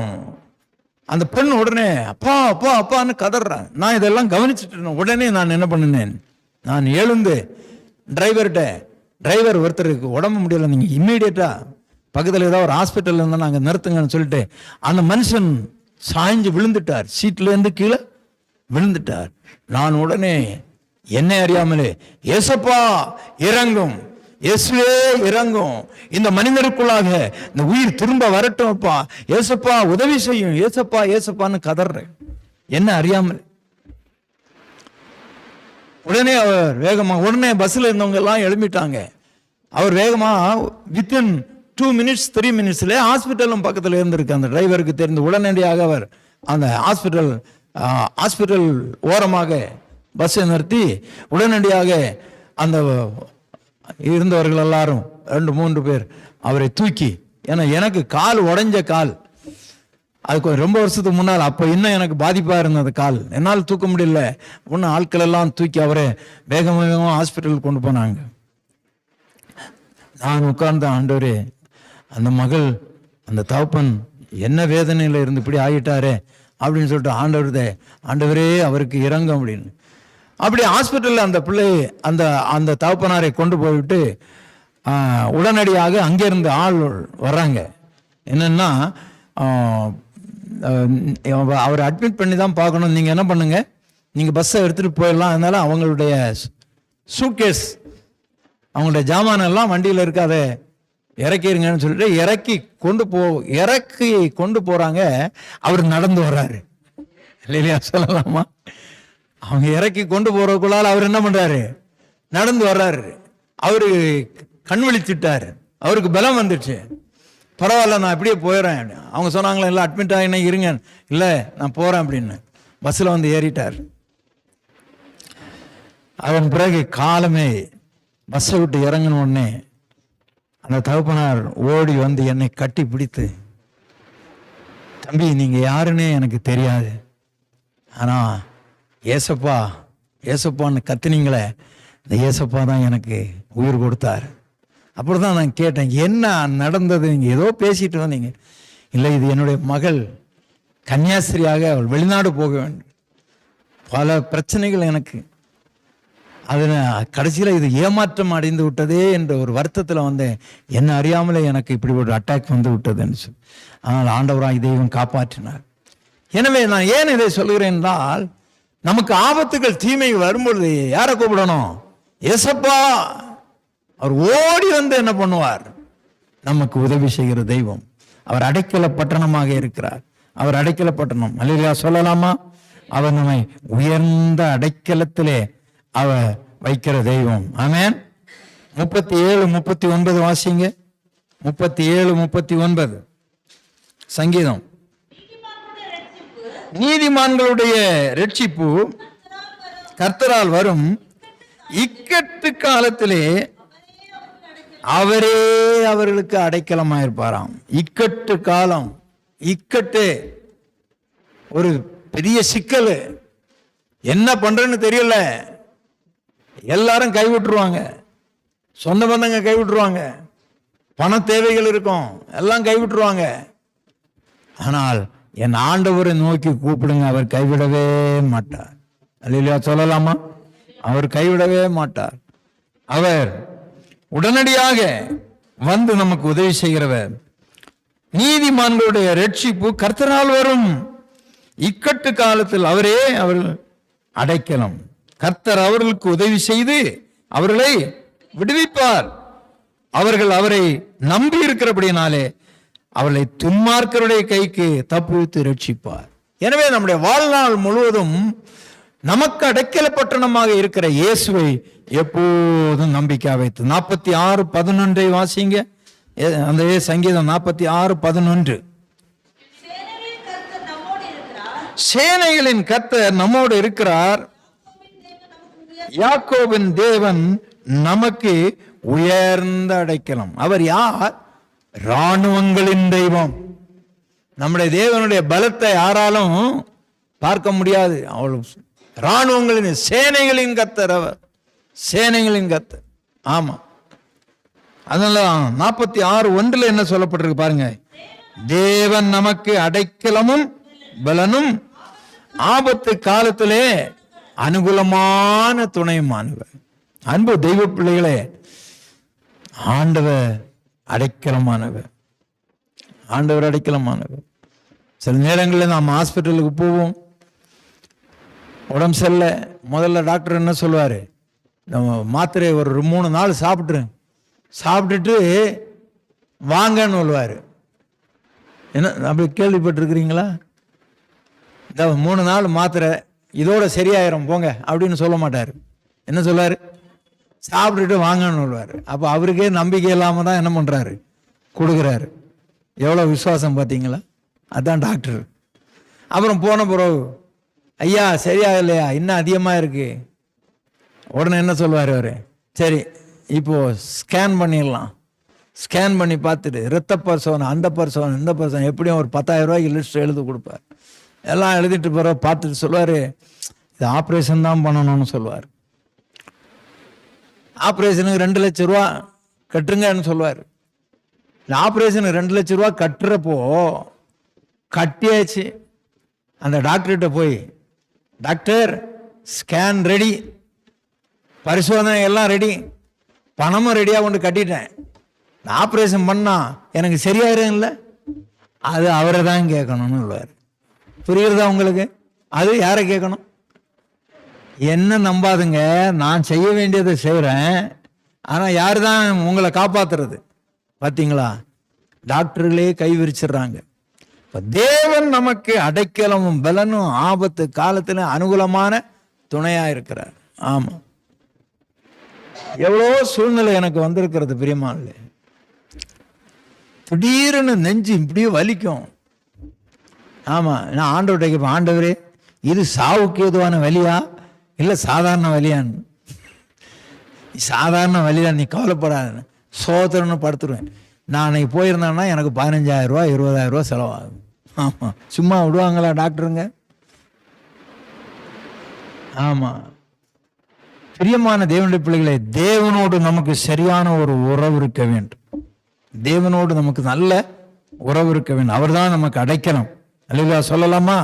அந்த பெண் உடனே அப்பா அப்பா அப்பான்னு கதறாங்க. நான் இதெல்லாம் கவனிச்சுட்டு இருந்தேன். உடனே நான் என்ன பண்ணினேன், நான் எழுந்து டிரைவர் ஒருத்தருக்கு உடம்பு முடியல, நீங்கள் இம்மீடியட்டாக பக்கத்தில் ஏதாவது ஒரு ஹாஸ்பிட்டல் இருந்தால் நாங்கள் நிறுத்துங்கன்னு சொல்லிட்டு அந்த மனுஷன் சாய்ஞ்சு விழுந்துட்டார், சீட்லேருந்து கீழே விழுந்துட்டார். நான் உடனே என்னை அறியாமலே ஏசப்பா இறங்கும், இயேசுவே இறங்கும், இந்த மனிதருக்குள்ளாக இந்த உயிர் திரும்ப வரட்டும் அப்பா, ஏசப்பா உதவி செய்யும், ஏசப்பா ஏசப்பான்னு கதறேன் என்ன அறியாமல். உடனே அவர் வேகமாக, உடனே பஸ்ஸில் இருந்தவங்க எல்லாம் எழுப்பிட்டாங்க. அவர் வேகமாக வித்தின் 2 minutes 3 minutes ஹாஸ்பிட்டலும் பக்கத்தில் இருந்திருக்கு. அந்த டிரைவருக்கு தெரிந்து உடனடியாக அவர் அந்த ஹாஸ்பிட்டல் ஓரமாக பஸ்ஸை நிறுத்தி உடனடியாக அந்த இருந்தவர்கள் எல்லாரும் 2-3 பேர் அவரை தூக்கி, ஏன்னா எனக்கு கால் உடைஞ்ச கால், அதுக்கு ரொம்ப வருஷத்துக்கு முன்னால், அப்போ இன்னும் எனக்கு பாதிப்பாக இருந்தது கால், என்னால் தூக்க முடியல. ஒன்று ஆட்கள் எல்லாம் தூக்கி அவரை வேகமாக ஹாஸ்பிட்டலுக்கு கொண்டு போனாங்க. நான் உட்கார்ந்த, ஆண்டவரே அந்த மகள் அந்த தகப்பன் என்ன வேதனையில் இருந்து இப்படி ஆகிட்டாரே அப்படின்னு சொல்லிட்டு ஆண்டவரே அவருக்கு இறங்கும் அப்படின்னு. அப்படி ஹாஸ்பிட்டலில் அந்த பிள்ளை அந்த தகப்பனாரை கொண்டு போய்விட்டு உடனடியாக அங்கேருந்து ஆள் வர்றாங்க. என்னன்னா அவரை அட்மிட் பண்ணி தான் பார்க்கணும், நீங்கள் என்ன பண்ணுங்க, நீங்கள் பஸ்ஸை எடுத்துகிட்டு போயிடலாம், அதனால அவங்களுடைய சூட்கேஸ் அவங்களுடைய ஜாமானெல்லாம் வண்டியில் இருக்காத இறக்கிருங்கன்னு சொல்லிட்டு இறக்கி கொண்டு போறாங்க. அவர் நடந்து வர்றாரு இல்லையா, சொல்லலாமா? அவங்க இறக்கி கொண்டு போறதுக்குள்ளால அவர் என்ன பண்றாரு, நடந்து வர்றாரு. அவரு கண் விழிச்சுட்டாரு, அவருக்கு பலம் வந்துடுச்சு. பரவாயில்ல நான் இப்படியே போயிடுறேன். அவங்க சொன்னாங்களே இல்லை அட்மிட் ஆகினா இருங்க, இல்லை நான் போறேன் அப்படின்னு பஸ்ஸில் வந்து ஏறிட்டார். அதன் பிறகு காலமே பஸ்ஸை விட்டு இறங்கின உடனே அந்த தகப்பனார் ஓடி வந்து என்னை கட்டி பிடித்து, தம்பி நீங்கள் யாருன்னே எனக்கு தெரியாது, ஆனால் ஏசப்பான்னு கத்துனீங்களே, இந்த ஏசப்பா தான் எனக்கு உயிர் கொடுத்தார். அப்படி தான் நான் கேட்டேன், என்ன நடந்தது, நீங்கள் ஏதோ பேசிட்டு வந்தீங்க. இல்லை, இது என்னுடைய மகள் கன்னியாஸ்திரியாக அவள் வெளிநாடு போக வேண்டும், பல பிரச்சனைகள் எனக்கு, அதில் கடைசியில் இது ஏமாற்றம் அடைந்து விட்டதே என்ற ஒரு வருத்தத்தில் வந்தேன். என்ன அறியாமலே எனக்கு இப்படி ஒரு அட்டாக் வந்து விட்டதுன்னு சொல்லி, ஆனால் ஆண்டவராய் தெய்வம் காப்பாற்றினார். எனவே நான் ஏன் இதை சொல்கிறேன் என்றால், நமக்கு ஆபத்துகள் தீமைகள் வரும்பொழுது யாரை கூப்பிடணும், ஏசப்பா. அவர் ஓடி வந்து என்ன பண்ணுவார், நமக்கு உதவி செய்கிற தெய்வம். அவர் அடைக்கல பட்டணமாக இருக்கிறார். அவர் அடைக்கல பட்டணம் அல்லையா, சொல்லலாமா? அவர் நம்மை உயர்ந்த அடைக்கலத்திலே அவர் வைக்கிற தெய்வம். ஆமென். 37-39 வாசிங்க. 37-39 சங்கீதம். நீதிமான்களுடைய ரட்சிப்பு கர்த்தரால் வரும், இக்கட்டு காலத்திலே அவரே அவர்களுக்கு அடைக்கலமாயிருப்பாராம். இக்கட்டு காலம், இக்கட்டு ஒரு பெரிய சிக்கல், என்ன பண்றேன்னு தெரியல, எல்லாரும் கைவிட்டுருவாங்க, சொந்த பந்தங்க கைவிட்டுருவாங்க, பண தேவைகள் இருக்கும், எல்லாம் கைவிட்டுருவாங்க. ஆனால் என் ஆண்டவரை நோக்கி கூப்பிடுங்க, அவர் கைவிடவே மாட்டார். அல்லேலூயா, சொல்லலாமா? அவர் கைவிடவே மாட்டார். அவர் உடனடியாக வந்து நமக்கு உதவி செய்கிறவர். நீதிமான்களுடைய ரட்சிப்பு கர்த்தரால் வரும். இக்கட்டு காலத்தில் அவரே அவர்கள் அடைக்கலம். கர்த்தர் அவர்களுக்கு உதவி செய்து அவர்களை விடுவிப்பார். அவர்கள் அவரை நம்பி இருக்கிறபடினாலே அவர்களை துன்மார்க்கருடைய கைக்கு தப்புவித்து ரட்சிப்பார். எனவே நம்முடைய வாழ்நாள் முழுவதும் நமக்கு அடைக்கல பட்டணமாக இருக்கிற இயேசுவை எப்போதும் நம்பிக்கை வைத்து 46:11 வாசிங்க. அந்த சங்கீதம் 46:11. சேனைகளின் கர்த்தர் நம்மோடு இருக்கிறார். யாக்கோபின் தேவன் நமக்கு உயர்ந்த அடைக்கலம். அவர் யார்? இராணுவங்களின் தெய்வம். நம்முடைய தேவனுடைய பலத்தை யாராலும் பார்க்க முடியாது. அவள் இராணுவங்களின் சேனைகளின் கர்த்தர். அவர் சேனைகளின் கர்த்தர். ஆமா, அதனால 46:1 என்ன சொல்லப்பட்டிருக்கு பாருங்க. தேவன் நமக்கு அடைக்கலமும் பலனும் ஆபத்து காலத்திலே அனுகூலமான துணையுமானவர். அன்பு தெய்வ பிள்ளைகளே, ஆண்டவர் அடைக்கலமானவர். ஆண்டவர் அடைக்கலமானவர். சில நேரங்களில் நாம் ஹாஸ்பிட்டலுக்கு போவோம், உடம்பு சரியில்லை. முதல்ல டாக்டர் என்ன சொல்லுவார்? நம்ம மாத்திரை ஒரு 3 நாள் சாப்பிட்டுட்டு வாங்கன்னு சொல்லுவார். என்ன அப்படி கேள்விப்பட்டிருக்கிறீங்களா? இந்த 3 நாள் மாத்திரை இதோட சரியாயிரும் போங்க அப்படின்னு சொல்ல மாட்டார். என்ன சொல்லுவார்? சாப்பிட்டுட்டு வாங்கன்னு சொல்லுவார். அப்போ அவருக்கே நம்பிக்கை இல்லாமல் தான் என்ன பண்ணுறாரு? கொடுக்குறாரு. எவ்வளோ விசுவாசம் பார்த்தீங்களா? அதுதான் டாக்டர். அப்புறம் போன பிறகு, ஐயா சரியாகலையா, இன்னும் அதிகமாக இருக்கு. உடனே என்ன சொல்லுவார் அவர்? சரி இப்போ ஸ்கேன் பண்ணிடலாம். ஸ்கேன் பண்ணி பார்த்துட்டு இரத்த பரிசோதனை, அந்த பரிசோதனை, இந்த பரிசோதனை, எப்படியும் ஒரு 10,000 ரூபாய்க்கு லிஸ்ட் எழுதி கொடுப்பார். எல்லாம் எழுதிட்டு பிறகு பார்த்துட்டு சொல்லுவார், இது ஆப்ரேஷன் தான் பண்ணணும்னு சொல்லுவார். ஆப்ரேஷனுக்கு 2 லட்சம் ரூபா கட்டுங்கன்னு சொல்லுவார். ஆப்ரேஷனுக்கு 2 லட்சம் ரூபா கட்டுறப்போ கட்டியாச்சு. அந்த டாக்டர்கிட்ட போய், டாக்டர் ஸ்கேன் ரெடி, பரிசோதனை எல்லாம் ரெடி, பணமும் ரெடியாக கொண்டு கட்டிட்டேன், ஆப்ரேஷன் பண்ணா எனக்கு சரியாயிரும் இல்லை, அது அவரை தான் கேட்கணும்னு சொல்லுவார். புரியுறதா உங்களுக்கு? அது யாரை கேட்கணும்? என்ன நம்பாதுங்க, நான் செய்ய வேண்டியதை செய்கிறேன், ஆனால் யார் தான் உங்களை காப்பாற்றுறது? பார்த்தீங்களா? டாக்டர்களே கை விரிச்சிடுறாங்க. இப்போ தேவன் நமக்கு அடைக்கலமும் பலனும் ஆபத்து காலத்தில் அனுகூலமான துணையாக இருக்கிறார். ஆமாம், எவ்வளோ சூழ்நிலை எனக்கு வந்திருக்கிறது பிரியமானே. திடீர்னு நெஞ்சு இப்படியே வலிக்கும். ஆமாம், நான் ஆண்டவர்கிட்ட கேட்பேன், ஆண்டவரே இது சாவுக்கு ஏதுவான வலியா இல்லை சாதாரண வலியான்னு? சாதாரண வலிதான், நீ கவலைப்படாத, சோதரன்னு படுத்துருவேன். நான் அன்னைக்கு போயிருந்தேன்னா எனக்கு 15,000 ரூபா 20,000 ரூபா செலவாகும். ஆமாம், சும்மா விடுவாங்களா டாக்டருங்க? ஆமாம், பிரியமான தேவனுடைய பிள்ளைகளே, தேவனோடு நமக்கு சரியான ஒரு உறவு இருக்க வேண்டும். தேவனோடு நமக்கு நல்ல உறவு இருக்க வேண்டும். அவர் தான் நமக்கு அடைக்கலம். அல்லேலூயா சொல்லலாமா?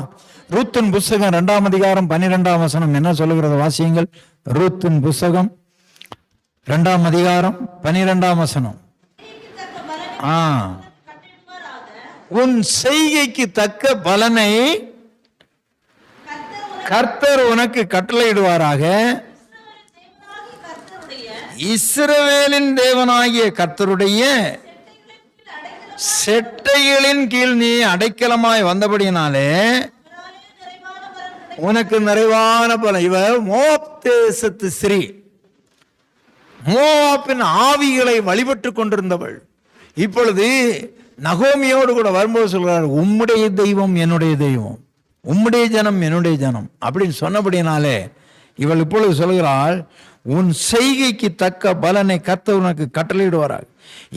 ரூத்தின் புஸ்தகம் 2ஆம் அதிகாரம் 12ஆம் வசனம் என்ன சொல்லுகிறது? வாசியுங்கள். ரூத்தின் புஸ்தகம் 2ஆம் அதிகாரம் 12ஆம் வசனம். உன் செய்கைக்கு தக்க பலனை கர்த்தர் உனக்கு கட்டளையிடுவாராக. இஸ்ரவேலின் தேவனாகிய கர்த்தருடைய செட்டைகளின் கீழ் நீ அடைக்கலமாய் வந்தபடியினாலே உனக்கு நிறைவான பலன். இவ மோவாப் தேசத்து ஸ்ரீ, மோவாப்பின் ஆவிகளை வழிபட்டு கொண்டிருந்தவள். இப்பொழுது நகோமியோடு கூட வரும்போது சொல்கிறார், உம்முடைய தெய்வம் என்னுடைய தெய்வம், உம்முடைய ஜனம் என்னுடைய ஜனம் அப்படின்னு சொன்னபடினாலே இவள் இப்பொழுது சொல்கிறாள், உன் செய்கைக்கு தக்க பலனை கர்த்தர் உனக்கு கட்டளையிடுவாராக.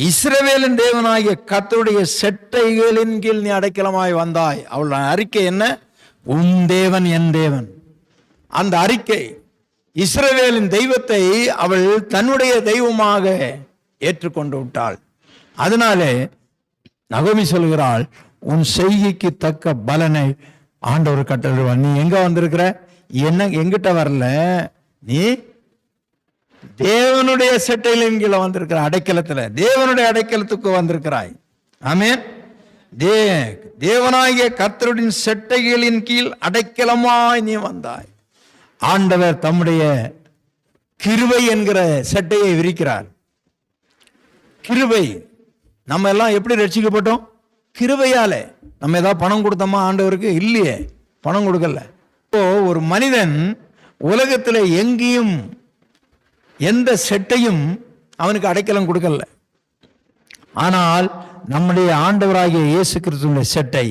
இஸ்ரவேலின் தேவனாகிய கர்த்தருடைய செட்டைகளின் கீழ் நீ அடைக்கலமாய் வந்தாய். அவள் அறிக்கை என்ன? உன் தேவன் என் தேவன். அந்த அறிக்கை, இஸ்ரவேலின் தெய்வத்தை அவள் தன்னுடைய தெய்வமாக ஏற்றுக்கொண்டு விட்டாள். அதனாலே நகோமி சொல்கிறாள், உன் செய்கைக்கு தக்க பலனை ஆண்டவர் கட்டளையிடுவார். நீ எங்க வந்திருக்கிற? என்ன எங்கிட்ட வரல, நீ தேவனுடைய செட்டைகளின் கீழே வந்திருக்கிற அடைக்கலத்துல, தேவனுடைய அடைக்கலத்துக்கு வந்திருக்கிறாய். ஆமென். தேவனாகிய கர்த்தருடைய செட்டைகளின் கீழ் அடைக்கலமாய் நீ வந்தாய். ஆண்டவர் தம்முடைய கிருபை என்கிற செட்டையை விரிக்கிறார். கிருபை. நம்ம எல்லாம் எப்படி ரட்சிக்கப்பட்டோம்? கிருபையாலே. நம்ம ஏதாவது பணம் கொடுத்தோமா ஆண்டவருக்கு? இல்லையே, பணம் கொடுக்கல. இப்போ ஒரு மனிதன் உலகத்தில் எங்கேயும் எந்த செட்டையும் அவனுக்கு அடைக்கலம் கொடுக்கல. ஆனால் நம்முடைய ஆண்டவராகிய இயேசு கிறிஸ்துவின் செட்டை,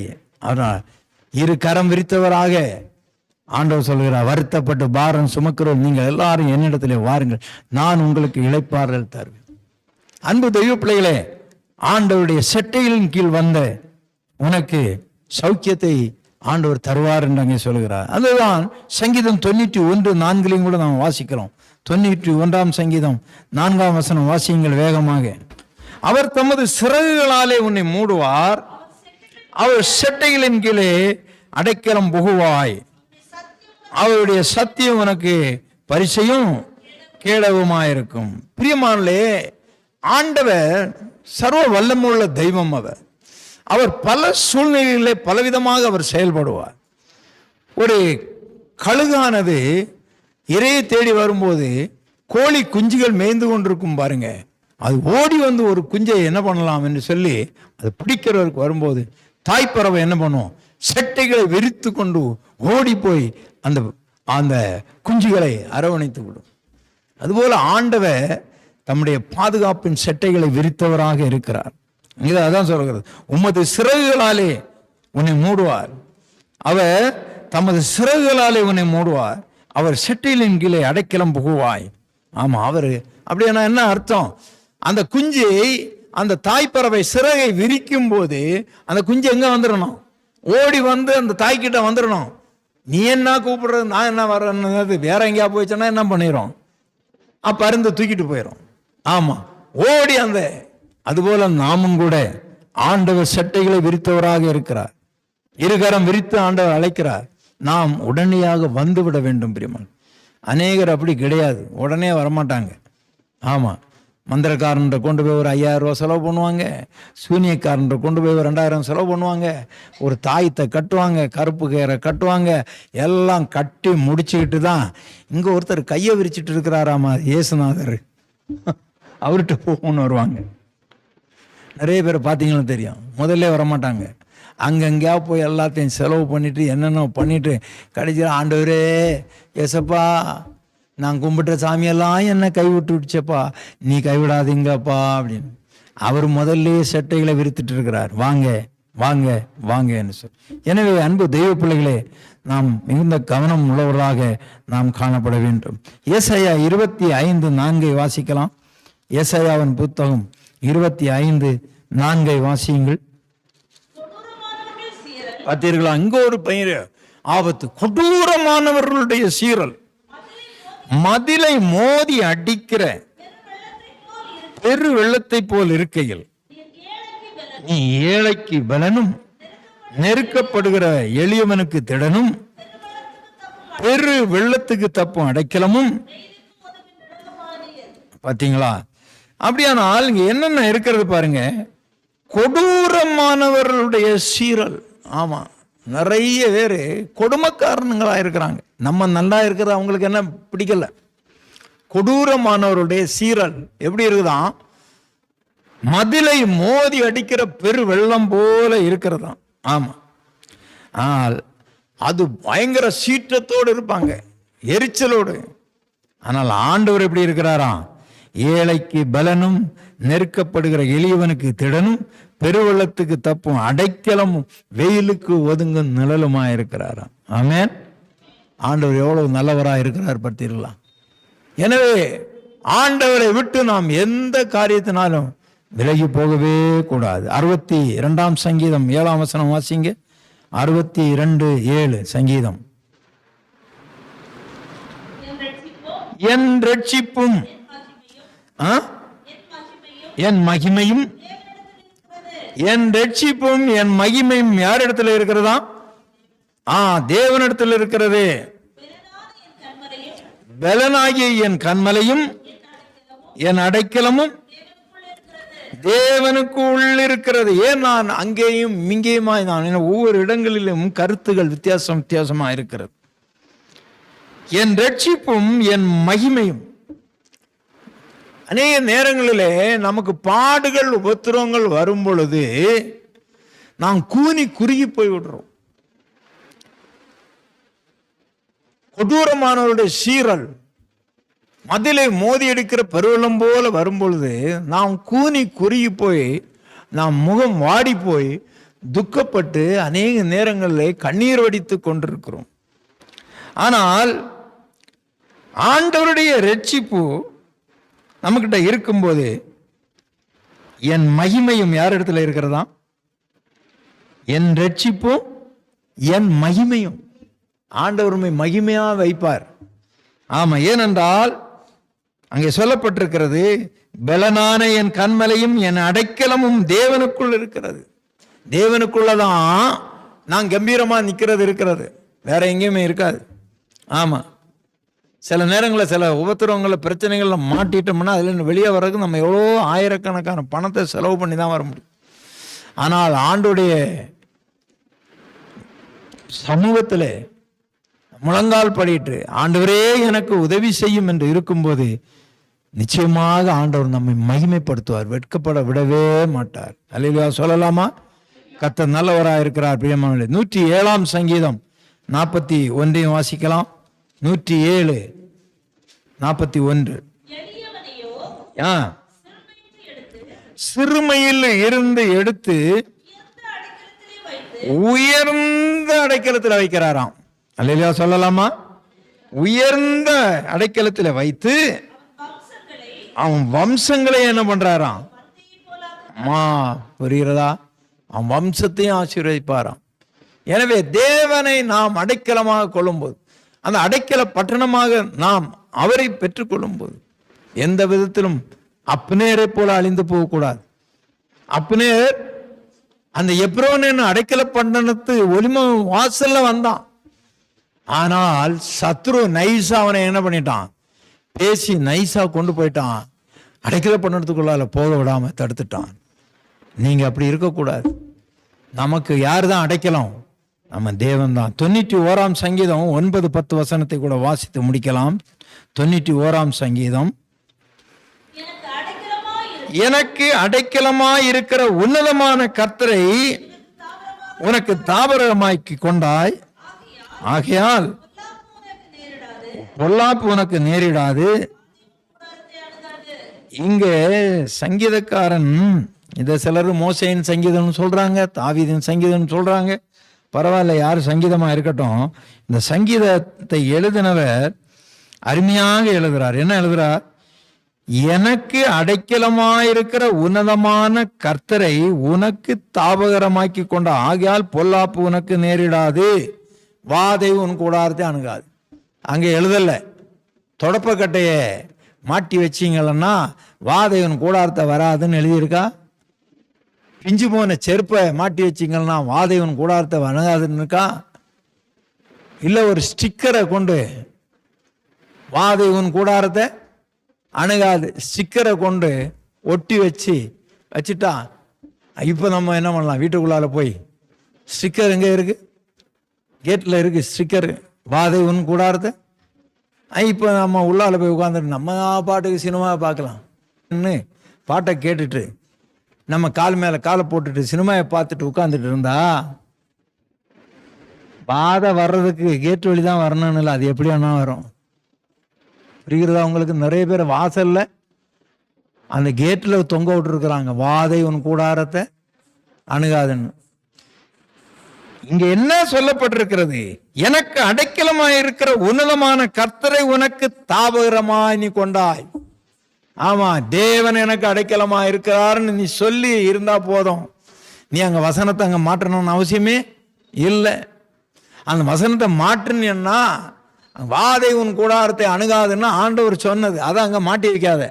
அதனால் இரு கரம் விரித்தவராக ஆண்டவர் சொல்கிறார், வருத்தப்பட்டு பாரம் சுமக்கிறோம் நீங்கள் எல்லாரும் என்னிடத்திலே வாருங்கள், நான் உங்களுக்கு இளைப்பாறுதல் தருவேன். அன்பு தெய்வ பிள்ளைகளே, ஆண்டவருடைய செட்டைகளின் கீழ் வந்த உனக்கு சௌக்கியத்தை ஆண்டவர் தருவார் என்று அங்கே சொல்கிறார். அதுதான் சங்கீதம் 91:4 கூட நாம் வாசிக்கிறோம். 91 சங்கீதம் 4 வசனம் வாசியுங்கள் வேகமாக. அவர் தமது சிறகுகளாலே உன்னை மூடுவார், அவர் செட்டைகளின் கீழே அடைக்கலம் புகுவாய். அவருடைய சத்தியம் உனக்கு பரிசையும் கேடவுமாயிருக்கும். பிரியமானே, ஆண்டவர் சர்வ வல்லமுள்ள தெய்வம். அவர் பல சூழ்நிலைகளிலே பலவிதமாக அவர் செயல்படுவார். ஒரு கழுகானது இரையை தேடி வரும்போது கோழி குஞ்சுகள் மேய்ந்து கொண்டிருக்கும் பாருங்க, அது ஓடி வந்து ஒரு குஞ்சை என்ன பண்ணலாம் என்று சொல்லி அது பிடிக்கிறவருக்கு வரும்போது தாய்ப்பறவை என்ன பண்ணும்? செட்டைகளை விரித்து கொண்டு ஓடி போய் அந்த அந்த குஞ்சுகளை அரவணைத்து விடும். அதுபோல ஆண்டவர் தம்முடைய பாதுகாப்பின் செட்டைகளை விரித்தவராக இருக்கிறார். இதை அதான் சொல்கிறது, உமது சிறகுகளாலே உன்னை மூடுவார். அவர் தமது சிறகுகளாலே உன்னை மூடுவார், அவர் செட்டைகளின் கீழே அடைக்கலம் புகுவாய். ஆமா, அவரு அப்படின்னா என்ன அர்த்தம்? அந்த குஞ்சு, அந்த தாய்ப்பறவை சிறகை விரிக்கும் போது அந்த குஞ்சு எங்க வந்துடணும்? ஓடி வந்து அந்த தாய்கிட்ட வந்துடணும். நீ என்ன கூப்பிடுறது, நான் என்ன வர்றது, வேற எங்கேயா போயிடுச்சுன்னா என்ன பண்ணிடும்? பருந்து தூக்கிட்டு போயிடும். ஆமா, ஓடி அந்த. அதுபோல நாமும் கூட ஆண்டவர் செட்டைகளை விரித்தவராக இருக்கிறார். இருகரம் விரித்து ஆண்டவர் அழைக்கிறார். நாம் உடனடியாக வந்துவிட வேண்டும். பிரியமான அநேகர் அப்படி கிடையாது, உடனே வரமாட்டாங்க. ஆமா, மந்திரக்காரன்ட்ட கொண்டு போய் ஒரு 5000 ரூபா செலவு பண்ணுவாங்க, சூனியக்காரன்ட்ட கொண்டு போய் ஒரு 2000 செலவு பண்ணுவாங்க, ஒரு தாயத்தை கட்டுவாங்க, கருப்பு கயிறை கட்டுவாங்க, எல்லாம் கட்டி முடிச்சுக்கிட்டு தான் இங்கே ஒருத்தர் கையை விரிச்சிட்டு இருக்கிறாராமா இயேசுநாதர், அவர்கிட்ட போகணும்னு வருவாங்க. நிறைய பேர் பார்த்தீங்கன்னா தெரியும், முதல்ல வரமாட்டாங்க. அங்கங்கேயா போய் எல்லாத்தையும் செலவு பண்ணிட்டு என்னென்ன பண்ணிட்டு கடைசியில் ஆண்டவரே ஏசப்பா, நான் கும்பிட்ட சாமியெல்லாம் என்ன கைவிட்டு விட்டுச்சப்பா, நீ கைவிடாதீங்கப்பா அப்படின்னு அவர் முதல்ல செட்டைகளை விரித்துட்டு இருக்கிறார். வாங்க வாங்க வாங்கன்னு சொல்லி. எனவே அன்பு தெய்வ பிள்ளைகளே, நாம் மிகுந்த கவனம் உள்ளவர்களாக நாம் காணப்பட வேண்டும். ஏசாயா 25:4 வாசிக்கலாம். ஏசாயாவின் புத்தகம் 25:4 வாசியுங்கள். பார்த்தீர்களா, அங்க ஒரு பெயர் ஆபத்து. கொடூரமானவர்களுடைய சீரல், மதிலை மோதி அடிக்கிற பெரு வெள்ளத்தை போல் இருக்கையில் நீ ஏழைக்கு பலனும் நெருக்கப்படுகிற எளியவனுக்கு திடனும் பெரு வெள்ளத்துக்கு தப்பும் அடைக்கலமும். பார்த்தீங்களா? அப்படியானால் இங்க என்னென்ன இருக்கிறது பாருங்க. கொடூரமானவர்களுடைய சீரல். ஆமா, நிறைய பேர் கொடுமைக்காரனுங்களா இருக்கிறாங்க. நம்ம நல்லா இருக்கிறது அவங்களுக்கு என்ன பிடிக்கல. கொடூரமானவருடைய சீரல் எப்படி இருக்குதான்? மதிலை மோதி அடிக்கிற பெரு வெள்ளம் போல இருக்கிறதாம். ஆமா, ஆனால் அது பயங்கர சீற்றத்தோடு இருப்பாங்க, எரிச்சலோடு. ஆனால் ஆண்டவர் எப்படி இருக்கிறாராம்? ஏழைக்கு பலனும் நெருக்கப்படுகிற எளியவனுக்கு திடனும் பெருவெள்ளத்துக்கு தப்பும் அடைக்கலமும் வெயிலுக்கு ஒதுங்கும் நிழலுமா இருக்கிறாராம். ஆமென். ஆண்டவர் எவ்வளவு நல்லவராக இருக்கிறார் பார்த்தீர்களா? எனவே ஆண்டவரை விட்டு நாம் எந்த காரியத்தினாலும் விலகி போகவே கூடாது. 62 சங்கீதம் 7 வசனம் வாசிங்க. 62:7 சங்கீதம். என் ரட்சிப்பும் என் மகிமையும், என் ரட்சிப்பும் என் மகிமையும் யார் இடத்துல இருக்கிறதா? தேவனிடத்தில் இருக்கிறது. பலனாகிய என் கண்மலையும் என் அடைக்கலமும் தேவனுக்குள் இருக்கிறது. ஏன் நான் அங்கேயும் இங்கேயுமாய் நான் ஒவ்வொரு இடங்களிலும் கருத்துகள் வித்தியாசமா இருக்கிறது. என் ரட்சிப்பும் என் மகிமையும். அநேக நேரங்களிலே நமக்கு பாடுகள் உபத்திரவங்கள் வரும் பொழுது நாம் கூனி குறுகி போய் விடுறோம். கொடூரமானவருடைய சீரல் மதிலை மோதி எடுக்கிற பெருவெள்ளம் போல வரும்பொழுது நாம் கூனி குறுகி போய் நாம் முகம் வாடி போய் துக்கப்பட்டு அநேக நேரங்களில் கண்ணீர் வடித்து கொண்டிருக்கிறோம். ஆனால் ஆண்டவருடைய ரட்சிப்பு நம்மகிட்ட இருக்கும்போது என் மகிமையும் யார் இடத்துல இருக்கிறதா? என் ரட்சிப்பும் என் மகிமையும். ஆண்டவர் மகிமையா வைப்பார். ஆமா, ஏனென்றால் அங்கே சொல்லப்பட்டிருக்கிறது, பலனான என் கன்மலையும் என் அடைக்கலமும் தேவனுக்குள் இருக்கிறது. தேவனுக்குள்ளதான் நான் கம்பீரமா நிக்கிறது இருக்கிறது, வேற எங்கேயுமே இருக்காது. ஆமா, சில நேரங்களில் சில உபத்திரவங்கள பிரச்சனைகள்ல மாட்டிட்டோம்னா அதுல வெளியே வர்றதுக்கு நம்ம எவ்வளோ ஆயிரக்கணக்கான பணத்தை செலவு பண்ணி தான் வர முடியும். ஆனால் ஆண்டுடைய சமூகத்தில் முழங்கால் படிட்டு ஆண்டவரே எனக்கு உதவி செய்யும் என்று இருக்கும்போது நிச்சயமாக ஆண்டவர் நம்மை மகிமைப்படுத்துவார், வெட்கப்பட விடவே மாட்டார். அல்லேலூயா சொல்லலாமா? கர்த்தர் நல்லவராக இருக்கிறார். பிரியமானவர்களே, 107 சங்கீதம் 41 வாசிக்கலாம். 107:41. சிறுமையில் இருந்து எடுத்து உயர்ந்த அடைக்கலத்தில் வைக்கிறாராம். அல்லேலூயா சொல்லலாமா? உயர்ந்த அடைக்கலத்தில் வைத்து அவன் வம்சங்களை என்ன பண்றாராம்? புரிகிறதா? அவன் வம்சத்தையும் ஆசீர்வதிப்பாராம். எனவே தேவனை நாம் அடைக்கலமாக கொள்ளும்போது, அந்த அடைக்கல பட்டணமாக நாம் அவரை பெற்றுக்கொள்ளும் போது எந்த விதத்திலும் அப்னேரை போல அழிந்து போகக்கூடாது. அப்னேர் அந்த எப்ரோன் அடைக்கல பட்டணத்து ஒலிம வாசல்ல வந்தான். ஆனால் சத்ரு நைசா அவனை என்ன பண்ணிட்டான்? பேசி நைசா கொண்டு போயிட்டான், அடைக்கல பட்டணத்துக்குள்ளால போக விடாம தடுத்துட்டான். நீங்க அப்படி இருக்கக்கூடாது. நமக்கு யார் தான் அடைக்கலம்? நம்ம தேவன் தான். 91 சங்கீதம் 9-10 வசனத்தை கூட வாசித்து முடிக்கலாம். 91 சங்கீதம். எனக்கு அடைக்கலமாய் இருக்கிற உன்னதமான கர்த்தரை உனக்கு தாபரமாக்கி கொண்டாய், ஆகையால் பொல்லாப்பு உனக்கு நேரிடாது. இங்க சங்கீதக்காரன் இதை சிலர் மோசேயின் சங்கீதம்னு சொல்றாங்க, தாவீதின் சங்கீதம்னு சொல்றாங்க. பரவாயில்ல, யார் சங்கீதமா இருக்கட்டும். இந்த சங்கீதத்தை எழுதினவர் அருமையாக எழுதுறார். என்ன எழுதுறார்? எனக்கு அடைக்கலமாயிருக்கிற உன்னதமான கர்த்தரை உனக்கு தாபகரமாக்கி கொண்ட, ஆகையால் பொல்லாப்பு உனக்கு நேரிடாது, வாதை உன் கூடாரத்தை அணுகாது. அங்கே எழுதல தொடப்பக்கட்டையை மாட்டி வச்சிங்கன்னா வாதை உன் கூடாரத்தை வராதுன்னு எழுதியிருக்கா? பிஞ்சு போன செருப்பை மாட்டி வச்சிங்கன்னா வாதை உன் கூடாரத்தை அணுகாதுன்னு இருக்கா? இல்லை ஒரு ஸ்டிக்கரை கொண்டு வாதை உன் கூடாரத்தை அணுகாது ஸ்டிக்கரை கொண்டு ஒட்டி வச்சுட்டா இப்போ நம்ம என்ன பண்ணலாம்? வீட்டுக்குள்ளால போய் ஸ்டிக்கர் எங்கே இருக்கு? கேட்டில் இருக்கு ஸ்டிக்கர், வாதை உன் கூடாரத்தை. இப்போ நம்ம உள்ளால போய் உட்காந்துட்டு நம்ம பாட்டுக்கு சினிமா பார்க்கலாம், பாட்டை கேட்டுட்டு நம்ம கால் மேலே காலை போட்டுட்டு சினிமாவை பார்த்துட்டு உட்காந்துட்டு இருந்தா பாதை வர்றதுக்கு கேட்டு வழி தான் வரணும்னு இல்லை, அது எப்படி வேணா வரும். புரிகிறதா உங்களுக்கு? நிறைய பேர் வாசல்ல அந்த கேட்டில் தொங்க விட்டுருக்குறாங்க, வாதை உன் கூடாரத்தை அணுகாதுன்னு. இங்க என்ன சொல்லப்பட்டிருக்கிறது? எனக்கு அடைக்கலமாயிருக்கிற உன்னதமான கர்த்தரை உனக்கு தாபகரமாய் நீ கொண்டாய். ஆமா, தேவன் எனக்கு அடைக்கலமா இருக்கிறாருன்னு நீ சொல்லி இருந்தா போதும். நீ அங்க வசனத்தை அங்க மாற்றணும்னு அவசியமே இல்லை. அந்த வசனத்தை மாற்றுனா வாதை உன் கூடாரத்தை அணுகாதுன்னா ஆண்டவர் சொன்னது, அதை அங்க மாட்டி வைக்காத,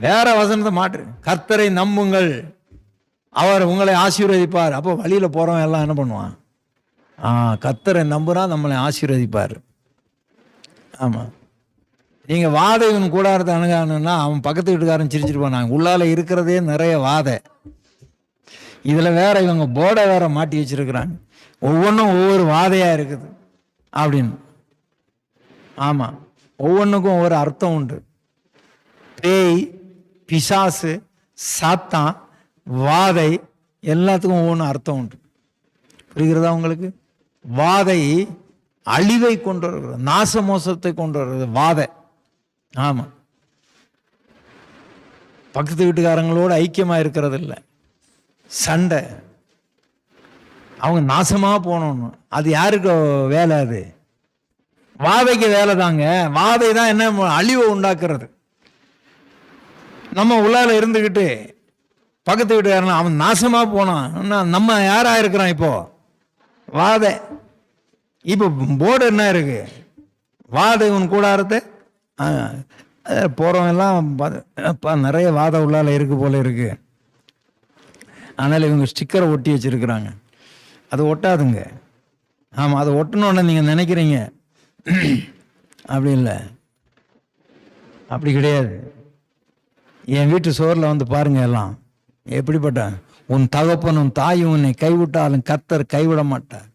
வேற வசனத்தை மாற்று. கர்த்தரை நம்புங்கள், அவர் உங்களை ஆசீர்வதிப்பார். அப்போ வழியில போறவன் எல்லாம் என்ன பண்ணுவான்? கர்த்தரை நம்புறா, நம்மளை ஆசீர்வதிப்பார். ஆமா, நீங்க வாதை இவன் கூடாரத்தை அணுகானுன்னா அவன் பக்கத்து வீட்டுக்காரன் சிரிச்சிட்டு போனாங்க. உள்ளால இருக்கிறதே நிறைய வாதை, இதுல வேற இவங்க போர்டை வேற மாட்டி வச்சிருக்கிறாங்க, ஒவ்வொன்றும் ஒவ்வொரு வாதையா இருக்குது அப்படின்னு. ஆமா, ஒவ்வொன்றுக்கும் ஒவ்வொரு அர்த்தம் உண்டு. பேய், பிசாசு, சாத்தான், வாதை எல்லாத்துக்கும் ஒவ்வொன்றும் அர்த்தம் உண்டு. புரிகிறதா உங்களுக்கு? வாதை அழிவை கொண்டு வருகிறது, நாச மோசத்தை கொண்டு வருகிறது வாதை. ஆமா, பக்கத்து வீட்டுக்காரங்களோடு ஐக்கியமா இருக்கிறது இல்லை, சண்டை, அவங்க நாசமா போனோம். அது யாருக்கு வேலை? அது வாதைக்கு வேலை தாங்க. வாதை தான் என்ன, அழிவை உண்டாக்குறது. நம்ம உள்ளால இருந்துக்கிட்டு பக்கத்து வீட்டுக்காரன் அவன் நாசமா போனான், நம்ம யாரா இருக்கிறோம் இப்போ? வாதை. இப்போ போர்டு என்ன இருக்கு? வாதை உன் கூடாரத்தை போறவங்க எல்லாம் நிறைய வாதை உள்ளால இருக்கு போல இருக்கு. அதனால இவங்க ஸ்டிக்கரை ஒட்டி வச்சிருக்கிறாங்க. அது ஒட்டாதுங்க. ஆமா, அதை ஒட்டணும்னு நீங்க நினைக்கிறீங்க, அப்படி இல்லை, அப்படி கிடையாது. என் வீட்டு சோரில் வந்து பாருங்க, எல்லாம் எப்படிப்பட்ட, உன் தகப்பனும் தாயும் உன்னை கைவிட்டாலும் கர்த்தர் கைவிட மாட்டார்,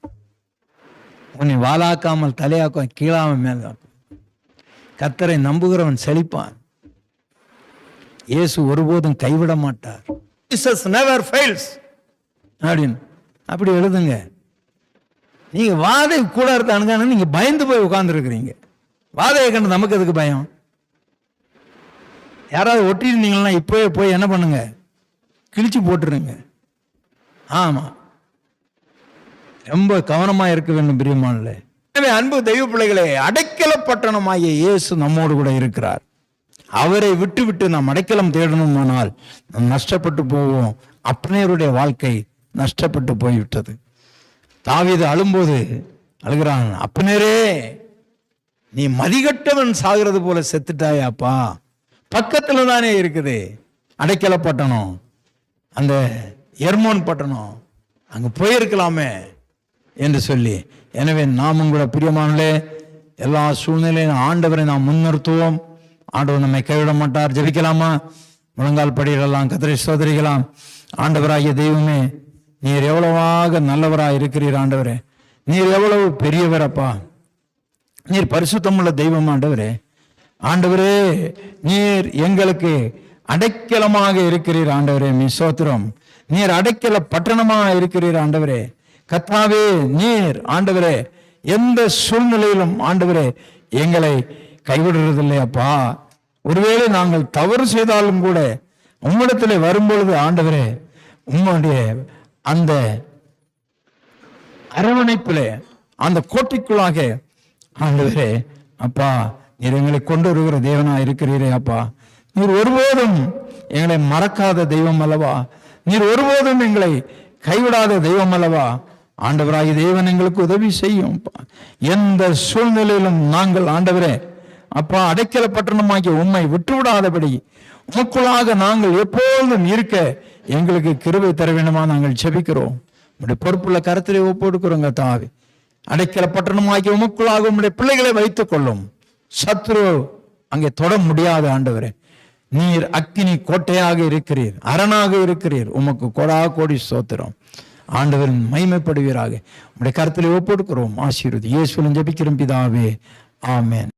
உன்னை வாலாக்காமல் தலையாக்க கீழாமல் மேலாக்கும், கர்த்தரை நம்புகிறவன் செழிப்பான், இயேசு ஒருபோதும் கைவிட மாட்டார், Jesus never fails அப்படின்னு அப்படி எழுதுங்க. நீங்க வாதை கூட இருக்கானுங்க, நீங்க பயந்து போய் உட்கார்ந்து இருக்கிறீங்க. வாதையை கண்டு நமக்கு எதுக்கு பயம்? யாராவது ஒட்டிருந்தீங்கன்னா இப்போவே போய் என்ன பண்ணுங்க, கிழிச்சு போட்டுருங்க. ஆமா, ரொம்ப கவனமா இருக்க வேண்டும் பிரியமானே. எனவே அன்பு தெய்வ பிள்ளைகளே, அடைக்கல பட்டணமாகிய இயேசு நம்மோடு கூட இருக்கிறார். அவரை விட்டு விட்டு நாம் அடைக்கலம் தேடணுமானால் நாம் நஷ்டப்பட்டு போவோம். அப்னேருடைய வாழ்க்கை நஷ்டப்பட்டு போய்விட்டது. தாவீது அழும்போது அழுகிறான், அப்னேரே நீ மதிகட்டவன் சாகிறது போல செத்துட்டாயாப்பா, பக்கத்துல தானே இருக்குது அடைக்கல பட்டணம், அந்த எர்மோன் பட்டணம், அங்க போயிருக்கலாமே என்று சொல்லி. எனவே நாமும் கூட பிரியமானே, எல்லா சூழ்நிலையிலும் ஆண்டவரை நாம் முன்னிறுத்துவோம். ஆண்டவர் நம்மை கைவிட மாட்டார். ஜெபிக்கலாமா? முழங்கால் படியிடலாம், கர்த்தரை ஸ்தோத்திரிக்கலாம். ஆண்டவராகிய தெய்வமே, நீர் எவ்வளவாக நல்லவராக இருக்கிறீர் ஆண்டவரே, நீர் எவ்வளவு பெரியவரப்பா, நீர் பரிசுத்தமுள்ள தெய்வம் ஆண்டவரே. ஆண்டவரே, நீர் எங்களுக்கு அடைக்கலமாக இருக்கிறீர் ஆண்டவரே, மீ சோத்திரம். நீர் அடைக்கல பட்டணமாக இருக்கிறீர் ஆண்டவரே. கர்த்தாவே, நீர் ஆண்டவரே எந்த சூழ்நிலையிலும் ஆண்டவரே எங்களை கைவிடுறதில்லை அப்பா. ஒருவேளை நாங்கள் தவறு செய்தாலும் கூட உம்மிடத்திலே வரும்பொழுது ஆண்டவரே உம்முடைய அந்த அரவணைப்பிலே, அந்த கோட்டைக்குள்ளாக ஆண்டவரே அப்பா நீர் எங்களை கொண்டு வருகிற தேவனா இருக்கிறீரே அப்பா. நீர் ஒருபோதும் எங்களை மறக்காத தெய்வம் அல்லவா, நீர் ஒருபோதும் எங்களை கைவிடாத தெய்வம் அல்லவா. ஆண்டவராகிய தேவன் எங்களுக்கு உதவி செய்யும். எந்த சூழ்நிலையிலும் நாங்கள் ஆண்டவரே அப்பா அடைக்கல பட்டணமாகிய உம்மை விட்டுவிடாதபடி உமக்குள்ளாக நாங்கள் எப்பொழுதும் இருக்க எங்களுக்கு கிருபை தர வேண்டுமா நாங்கள் செபிக்கிறோம். உடைய பொறுப்புள்ள கருத்திலே ஒப்புக்கொடுக்கிறோங்க தாவி. அடைக்கல பட்டணமாகிய உமக்குள்ளாக உம்முடைய பிள்ளைகளை வைத்துக் கொள்ளும். சத்ரு அங்கே தொட முடியாத ஆண்டவரே, நீர் அக்கினி கோட்டையாக இருக்கிறீர், அரணாக இருக்கிறீர். உமக்கு கொடா கோடி ஸ்தோத்திரம். ஆண்டவரின் மகிமைப்படுவீராக. உடைய கருத்திலே ஒப்புக்கொடுக்கிறோம். ஆசீர்வதி. இயேசுவின் ஜெபிக்கிறோம் பிதாவே, ஆமென்.